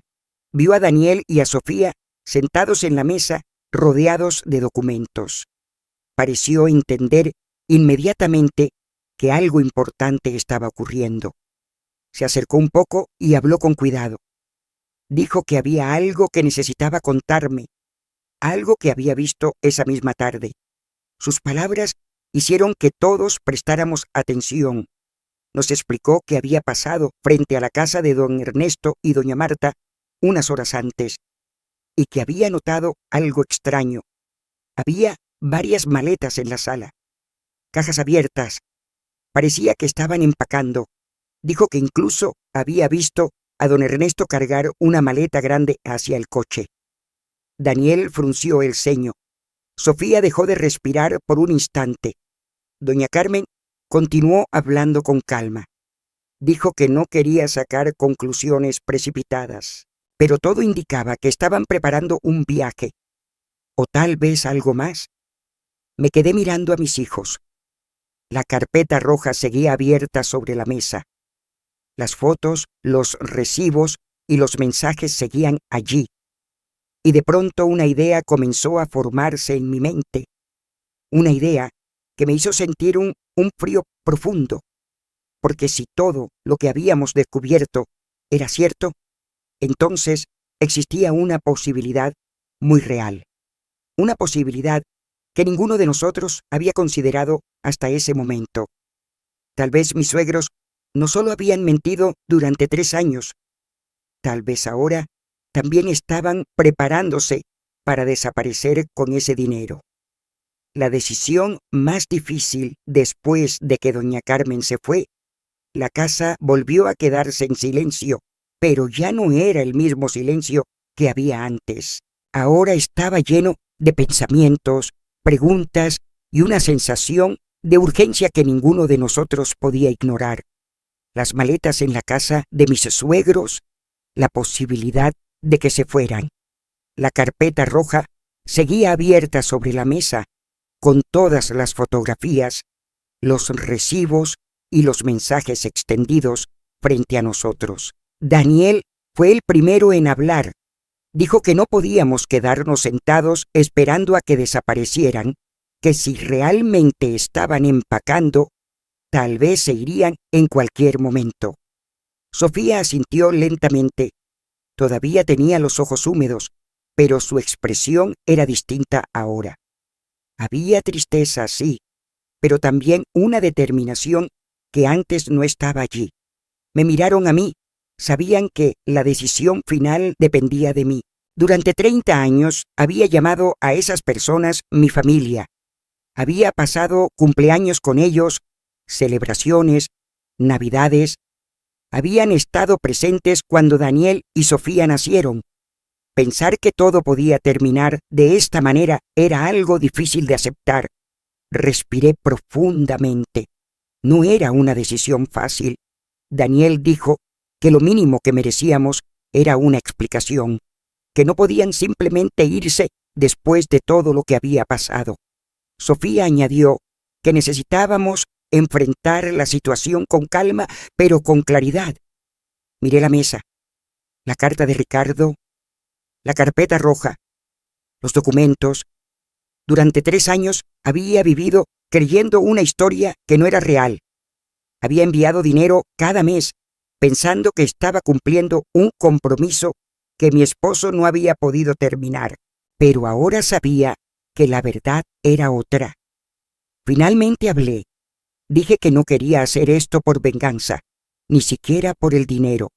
vio a Daniel y a Sofía sentados en la mesa, rodeados de documentos. Pareció entender inmediatamente que algo importante estaba ocurriendo. Se acercó un poco y habló con cuidado. Dijo que había algo que necesitaba contarme, algo que había visto esa misma tarde. Sus palabras hicieron que todos prestáramos atención. Nos explicó qué había pasado frente a la casa de don Ernesto y doña Marta unas horas antes, y que había notado algo extraño. Había varias maletas en la sala, cajas abiertas. Parecía que estaban empacando. Dijo que incluso había visto a don Ernesto cargar una maleta grande hacia el coche. Daniel frunció el ceño. Sofía dejó de respirar por un instante. Doña Carmen continuó hablando con calma. Dijo que no quería sacar conclusiones precipitadas, pero todo indicaba que estaban preparando un viaje, o tal vez algo más. Me quedé mirando a mis hijos. La carpeta roja seguía abierta sobre la mesa. Las fotos, los recibos y los mensajes seguían allí. Y de pronto una idea comenzó a formarse en mi mente. Una idea que me hizo sentir un frío profundo. Porque si todo lo que habíamos descubierto era cierto, entonces existía una posibilidad muy real. Una posibilidad que ninguno de nosotros había considerado hasta ese momento. Tal vez mis suegros no solo habían mentido durante 3 años, tal vez ahora también estaban preparándose para desaparecer con ese dinero. La decisión más difícil después de que doña Carmen se fue, la casa volvió a quedarse en silencio, pero ya no era el mismo silencio que había antes. Ahora estaba lleno de pensamientos, preguntas y una sensación de urgencia que ninguno de nosotros podía ignorar. Las maletas en la casa de mis suegros, la posibilidad de que se fueran. La carpeta roja seguía abierta sobre la mesa, con todas las fotografías, los recibos y los mensajes extendidos frente a nosotros. Daniel fue el primero en hablar. Dijo que no podíamos quedarnos sentados esperando a que desaparecieran, que si realmente estaban empacando, tal vez se irían en cualquier momento. Sofía asintió lentamente. Todavía tenía los ojos húmedos, pero su expresión era distinta ahora. Había tristeza, sí, pero también una determinación que antes no estaba allí. Me miraron a mí, sabían que la decisión final dependía de mí. Durante 30 años había llamado a esas personas mi familia. Había pasado cumpleaños con ellos, celebraciones, navidades. Habían estado presentes cuando Daniel y Sofía nacieron. Pensar que todo podía terminar de esta manera era algo difícil de aceptar. Respiré profundamente. No era una decisión fácil. Daniel dijo que lo mínimo que merecíamos era una explicación, que no podían simplemente irse después de todo lo que había pasado. Sofía añadió que necesitábamos enfrentar la situación con calma, pero con claridad. Miré la mesa, la carta de Ricardo, la carpeta roja, los documentos. Durante 3 años había vivido creyendo una historia que no era real. Había enviado dinero cada mes, pensando que estaba cumpliendo un compromiso que mi esposo no había podido terminar. Pero ahora sabía que la verdad era otra. Finalmente hablé. Dije que no quería hacer esto por venganza, ni siquiera por el dinero.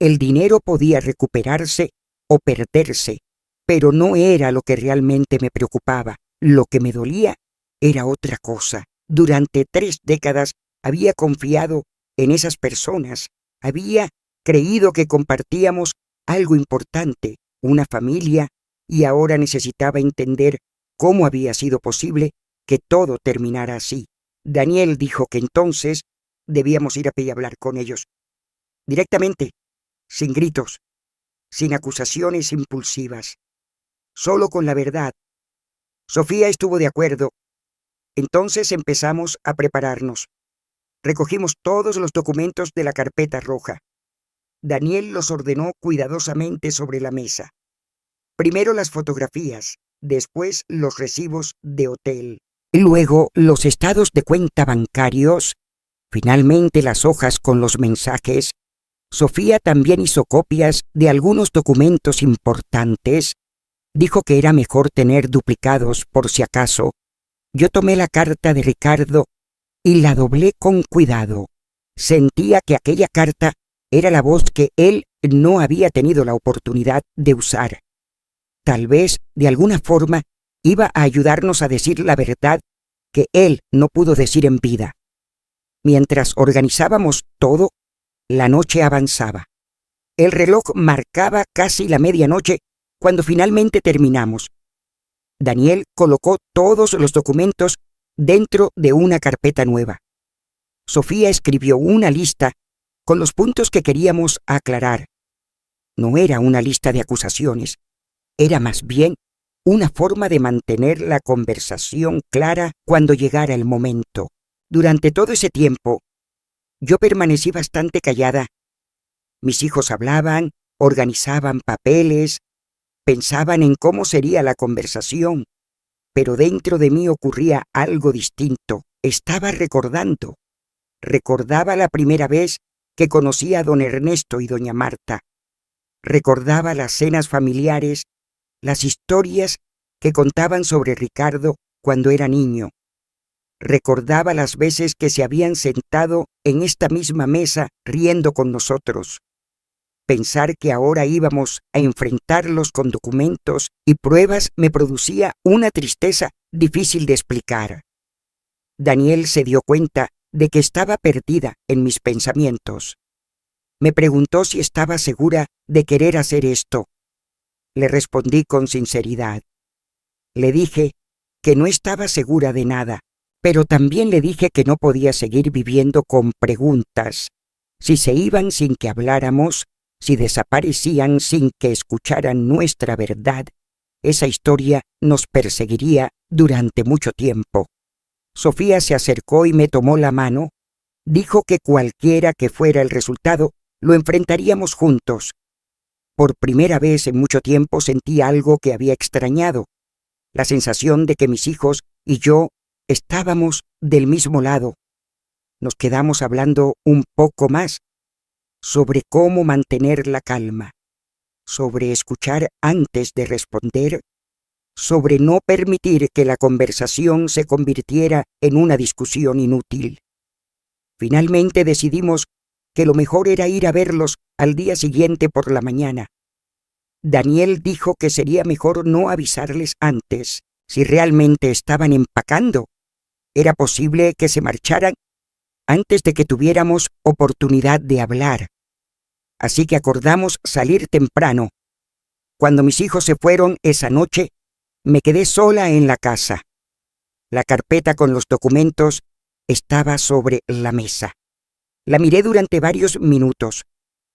El dinero podía recuperarse o perderse, pero no era lo que realmente me preocupaba. Lo que me dolía era otra cosa. Durante 3 décadas había confiado en esas personas. Había creído que compartíamos algo importante, una familia, y ahora necesitaba entender cómo había sido posible que todo terminara así. Daniel dijo que entonces Debíamos ir a pie y hablar con ellos. Directamente, sin gritos, sin acusaciones impulsivas, solo con la verdad. Sofía estuvo de acuerdo. Entonces empezamos a prepararnos. Recogimos todos los documentos de la carpeta roja. Daniel los ordenó cuidadosamente sobre la mesa. Primero las fotografías, después los recibos de hotel, luego los estados de cuenta bancarios, finalmente las hojas con los mensajes. Sofía también hizo copias de algunos documentos importantes. Dijo que era mejor tener duplicados por si acaso. Yo tomé la carta de Ricardo y la doblé con cuidado. Sentía que aquella carta era la voz que él no había tenido la oportunidad de usar. Tal vez, de alguna forma, iba a ayudarnos a decir la verdad que él no pudo decir en vida. Mientras organizábamos todo, la noche avanzaba. El reloj marcaba casi la medianoche cuando finalmente terminamos. Daniel colocó todos los documentos dentro de una carpeta nueva. Sofía escribió una lista con los puntos que queríamos aclarar. No era una lista de acusaciones, era más bien una forma de mantener la conversación clara cuando llegara el momento. Durante todo ese tiempo, yo permanecí bastante callada. Mis hijos hablaban, organizaban papeles, pensaban en cómo sería la conversación, pero dentro de mí ocurría algo distinto. Estaba recordando. Recordaba la primera vez que conocí a don Ernesto y doña Marta. Recordaba las cenas familiares, las historias que contaban sobre Ricardo cuando era niño. Recordaba las veces que se habían sentado en esta misma mesa riendo con nosotros. Pensar que ahora íbamos a enfrentarlos con documentos y pruebas me producía una tristeza difícil de explicar. Daniel se dio cuenta de que estaba perdida en mis pensamientos. Me preguntó si estaba segura de querer hacer esto. Le respondí con sinceridad. Le dije que no estaba segura de nada, pero también le dije que no podía seguir viviendo con preguntas. Si se iban sin que habláramos, si desaparecían sin que escucharan nuestra verdad, esa historia nos perseguiría durante mucho tiempo. Sofía se acercó y me tomó la mano. Dijo que cualquiera que fuera el resultado, lo enfrentaríamos juntos. Por primera vez en mucho tiempo sentí algo que había extrañado, la sensación de que mis hijos y yo estábamos del mismo lado. Nos quedamos hablando un poco más sobre cómo mantener la calma, sobre escuchar antes de responder, sobre no permitir que la conversación se convirtiera en una discusión inútil. Finalmente decidimos que lo mejor era ir a verlos al día siguiente por la mañana. Daniel dijo que sería mejor no avisarles antes si realmente estaban empacando. Era posible que se marcharan antes de que tuviéramos oportunidad de hablar. Así que acordamos salir temprano. Cuando mis hijos se fueron esa noche, me quedé sola en la casa. La carpeta con los documentos estaba sobre la mesa. La miré durante varios minutos.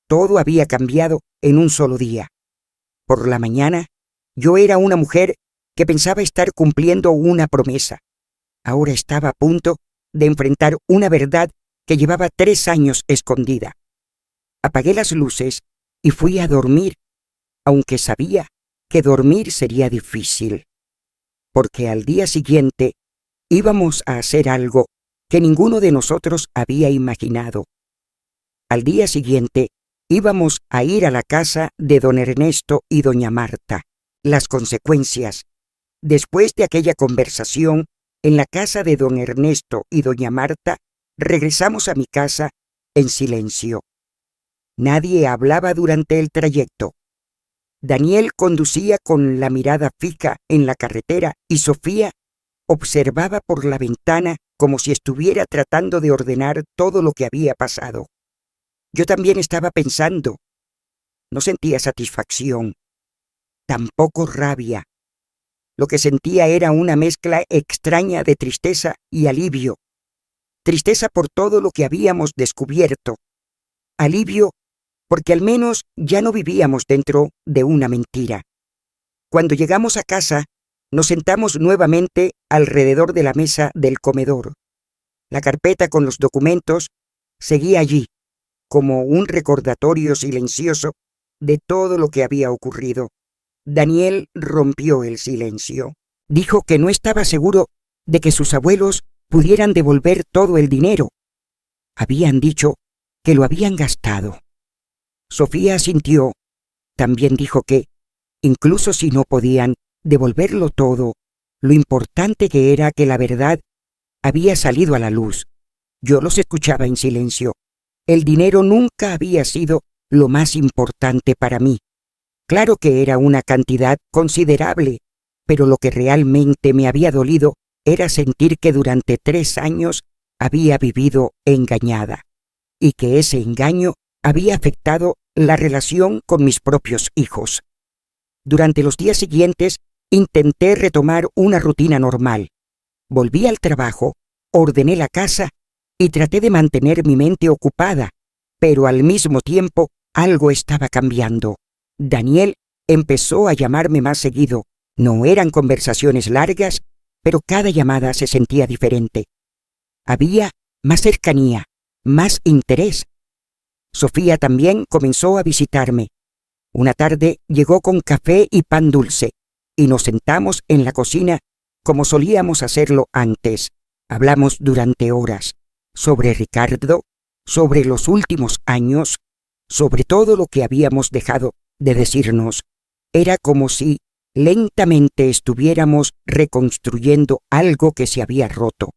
Todo había cambiado en un solo día. Por la mañana, yo era una mujer que pensaba estar cumpliendo una promesa. Ahora estaba a punto de enfrentar una verdad que llevaba 3 años escondida. Apagué las luces y fui a dormir, aunque sabía que dormir sería difícil, porque al día siguiente íbamos a hacer algo que ninguno de nosotros había imaginado. Al día siguiente íbamos a ir a la casa de don Ernesto y doña Marta. Las consecuencias. Después de aquella conversación, en la casa de don Ernesto y doña Marta, regresamos a mi casa en silencio. Nadie hablaba durante el trayecto. Daniel conducía con la mirada fija en la carretera y Sofía observaba por la ventana como si estuviera tratando de ordenar todo lo que había pasado. Yo también estaba pensando. No sentía satisfacción, tampoco rabia. Lo que sentía era una mezcla extraña de tristeza y alivio. tristeza por todo lo que habíamos descubierto, alivio porque al menos ya no vivíamos dentro de una mentira. Cuando llegamos a casa, nos sentamos nuevamente alrededor de la mesa del comedor. La carpeta con los documentos seguía allí, como un recordatorio silencioso de todo lo que había ocurrido. Daniel rompió el silencio. Dijo que no estaba seguro de que sus abuelos pudieran devolver todo el dinero. Habían dicho que lo habían gastado. Sofía asintió. También dijo que, incluso si no podían devolverlo todo, lo importante que era que la verdad había salido a la luz. Yo los escuchaba en silencio. El dinero nunca había sido lo más importante para mí. Claro que era una cantidad considerable, pero lo que realmente me había dolido era sentir que durante 3 años había vivido engañada, y que ese engaño había afectado la relación con mis propios hijos. Durante los días siguientes intenté retomar una rutina normal. Volví al trabajo, ordené la casa y traté de mantener mi mente ocupada, pero al mismo tiempo algo estaba cambiando. Daniel empezó a llamarme más seguido. No eran conversaciones largas, pero cada llamada se sentía diferente. Había más cercanía, más interés. Sofía también comenzó a visitarme. Una tarde llegó con café y pan dulce, y nos sentamos en la cocina como solíamos hacerlo antes. Hablamos durante horas sobre Ricardo, sobre los últimos años, sobre todo lo que habíamos dejado de decirnos. Era como si lentamente estuviéramos reconstruyendo algo que se había roto.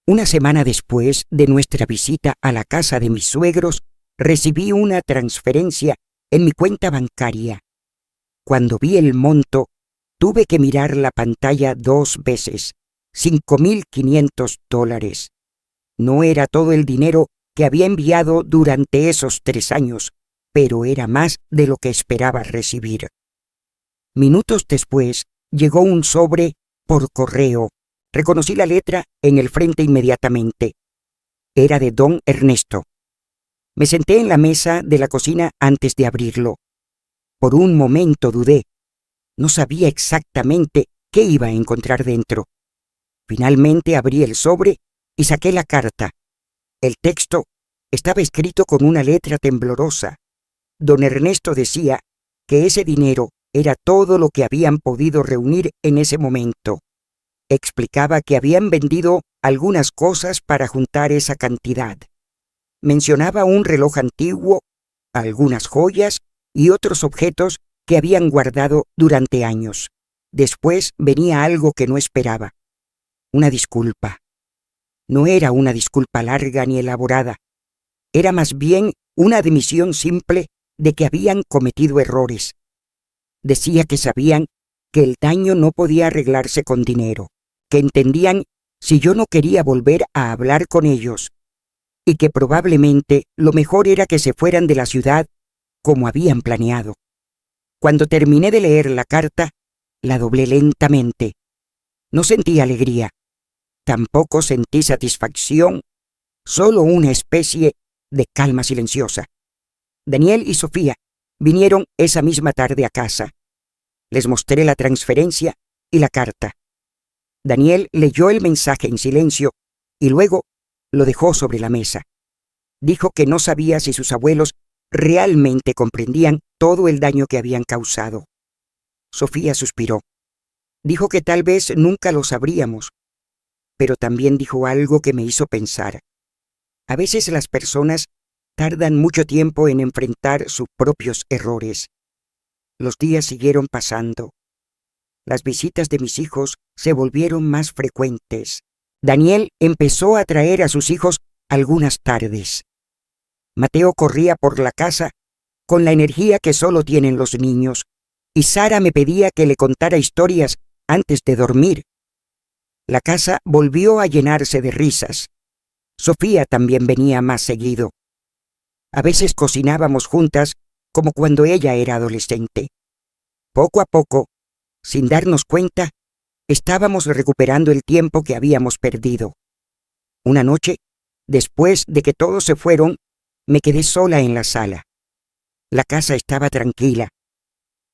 Una semana después de nuestra visita a la casa de mis suegros, recibí una transferencia en mi cuenta bancaria. Cuando vi el monto, tuve que mirar la pantalla 2 veces. $5,500. No era todo el dinero que había enviado durante esos 3 años, pero era más de lo que esperaba recibir. Minutos después, llegó un sobre por correo. Reconocí la letra en el frente inmediatamente. Era de don Ernesto. Me senté en la mesa de la cocina antes de abrirlo. Por un momento dudé. No sabía exactamente qué iba a encontrar dentro. Finalmente abrí el sobre y saqué la carta. El texto estaba escrito con una letra temblorosa. Don Ernesto decía que ese dinero era todo lo que habían podido reunir en ese momento. Explicaba que habían vendido algunas cosas para juntar esa cantidad. Mencionaba un reloj antiguo, algunas joyas y otros objetos que habían guardado durante años. Después venía algo que no esperaba. Una disculpa. No era una disculpa larga ni elaborada. Era más bien una admisión simple de que habían cometido errores. Decía que sabían que el daño no podía arreglarse con dinero, que entendían si yo no quería volver a hablar con ellos, y que probablemente lo mejor era que se fueran de la ciudad como habían planeado. Cuando terminé de leer la carta, la doblé lentamente. No sentí alegría. Tampoco sentí satisfacción, solo una especie de calma silenciosa. Daniel y Sofía vinieron esa misma tarde a casa. Les mostré la transferencia y la carta. Daniel leyó el mensaje en silencio y luego lo dejó sobre la mesa. Dijo que no sabía si sus abuelos realmente comprendían todo el daño que habían causado. Sofía suspiró. Dijo que tal vez nunca lo sabríamos, pero también dijo algo que me hizo pensar. A veces las personas tardan mucho tiempo en enfrentar sus propios errores. Los días siguieron pasando. Las visitas de mis hijos se volvieron más frecuentes. Daniel empezó a traer a sus hijos algunas tardes. Mateo corría por la casa con la energía que solo tienen los niños, y Sara me pedía que le contara historias antes de dormir. La casa volvió a llenarse de risas. Sofía también venía más seguido. A veces cocinábamos juntas como cuando ella era adolescente. Poco a poco, sin darnos cuenta, estábamos recuperando el tiempo que habíamos perdido. Una noche, después de que todos se fueron, me quedé sola en la sala. La casa estaba tranquila.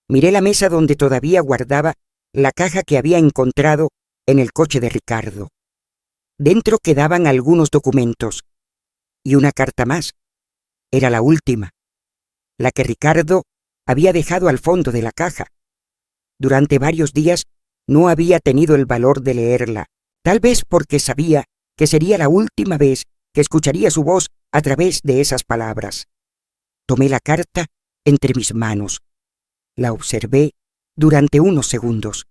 Miré la mesa donde todavía guardaba la caja que había encontrado en el coche de Ricardo. Dentro quedaban algunos documentos y una carta más. Era la última, la que Ricardo había dejado al fondo de la caja. Durante varios días no había tenido el valor de leerla, tal vez porque sabía que sería la última vez que escucharía su voz a través de esas palabras. Tomé la carta entre mis manos. La observé durante unos segundos.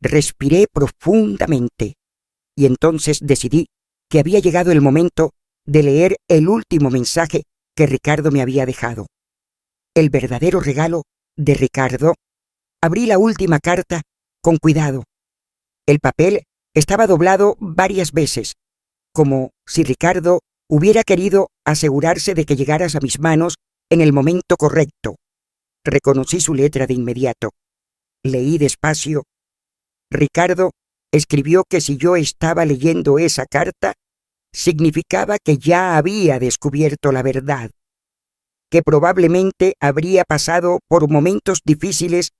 Respiré profundamente y entonces decidí que había llegado el momento de leer el último mensaje que Ricardo me había dejado. El verdadero regalo de Ricardo. Abrí la última carta con cuidado. El papel estaba doblado varias veces, como si Ricardo hubiera querido asegurarse de que llegaras a mis manos en el momento correcto. Reconocí su letra de inmediato. Leí despacio. Ricardo escribió que si yo estaba leyendo esa carta, significaba que ya había descubierto la verdad, que probablemente habría pasado por momentos difíciles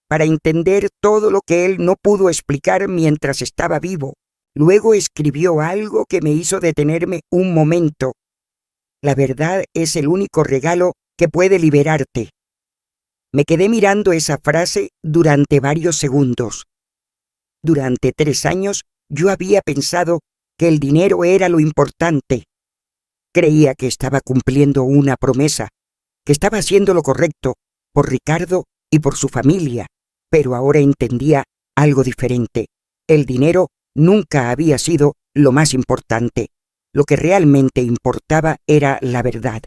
para entender todo lo que él no pudo explicar mientras estaba vivo. Luego escribió algo que me hizo detenerme un momento. La verdad es el único regalo que puede liberarte. Me quedé mirando esa frase durante varios segundos. Durante 3 años yo había pensado que el dinero era lo importante. Creía que estaba cumpliendo una promesa, que estaba haciendo lo correcto por Ricardo y por su familia, pero ahora entendía algo diferente. El dinero nunca había sido lo más importante. Lo que realmente importaba era la verdad.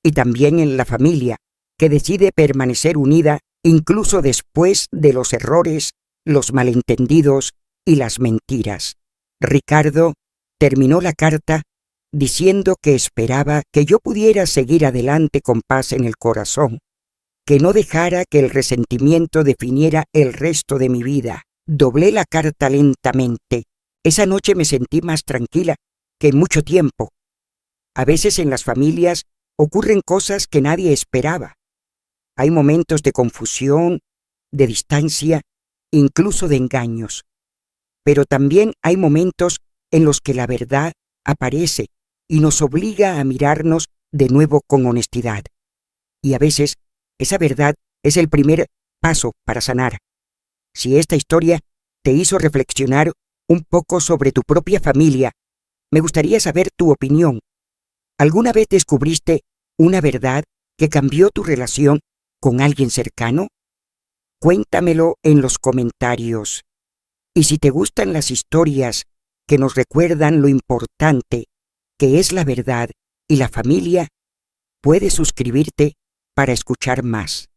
Y también en la familia, que decide permanecer unida incluso después de los errores, los malentendidos y las mentiras. Ricardo terminó la carta diciendo que esperaba que yo pudiera seguir adelante con paz en el corazón, que no dejara que el resentimiento definiera el resto de mi vida. Doblé la carta lentamente. Esa noche me sentí más tranquila que en mucho tiempo. A veces en las familias ocurren cosas que nadie esperaba. Hay momentos de confusión, de distancia, incluso de engaños. Pero también hay momentos en los que la verdad aparece y nos obliga a mirarnos de nuevo con honestidad. Y a veces esa verdad es el primer paso para sanar. Si esta historia te hizo reflexionar un poco sobre tu propia familia, me gustaría saber tu opinión. ¿Alguna vez descubriste una verdad que cambió tu relación con alguien cercano? Cuéntamelo en los comentarios. Y si te gustan las historias que nos recuerdan lo importante que es la verdad y la familia, puedes suscribirte para escuchar más.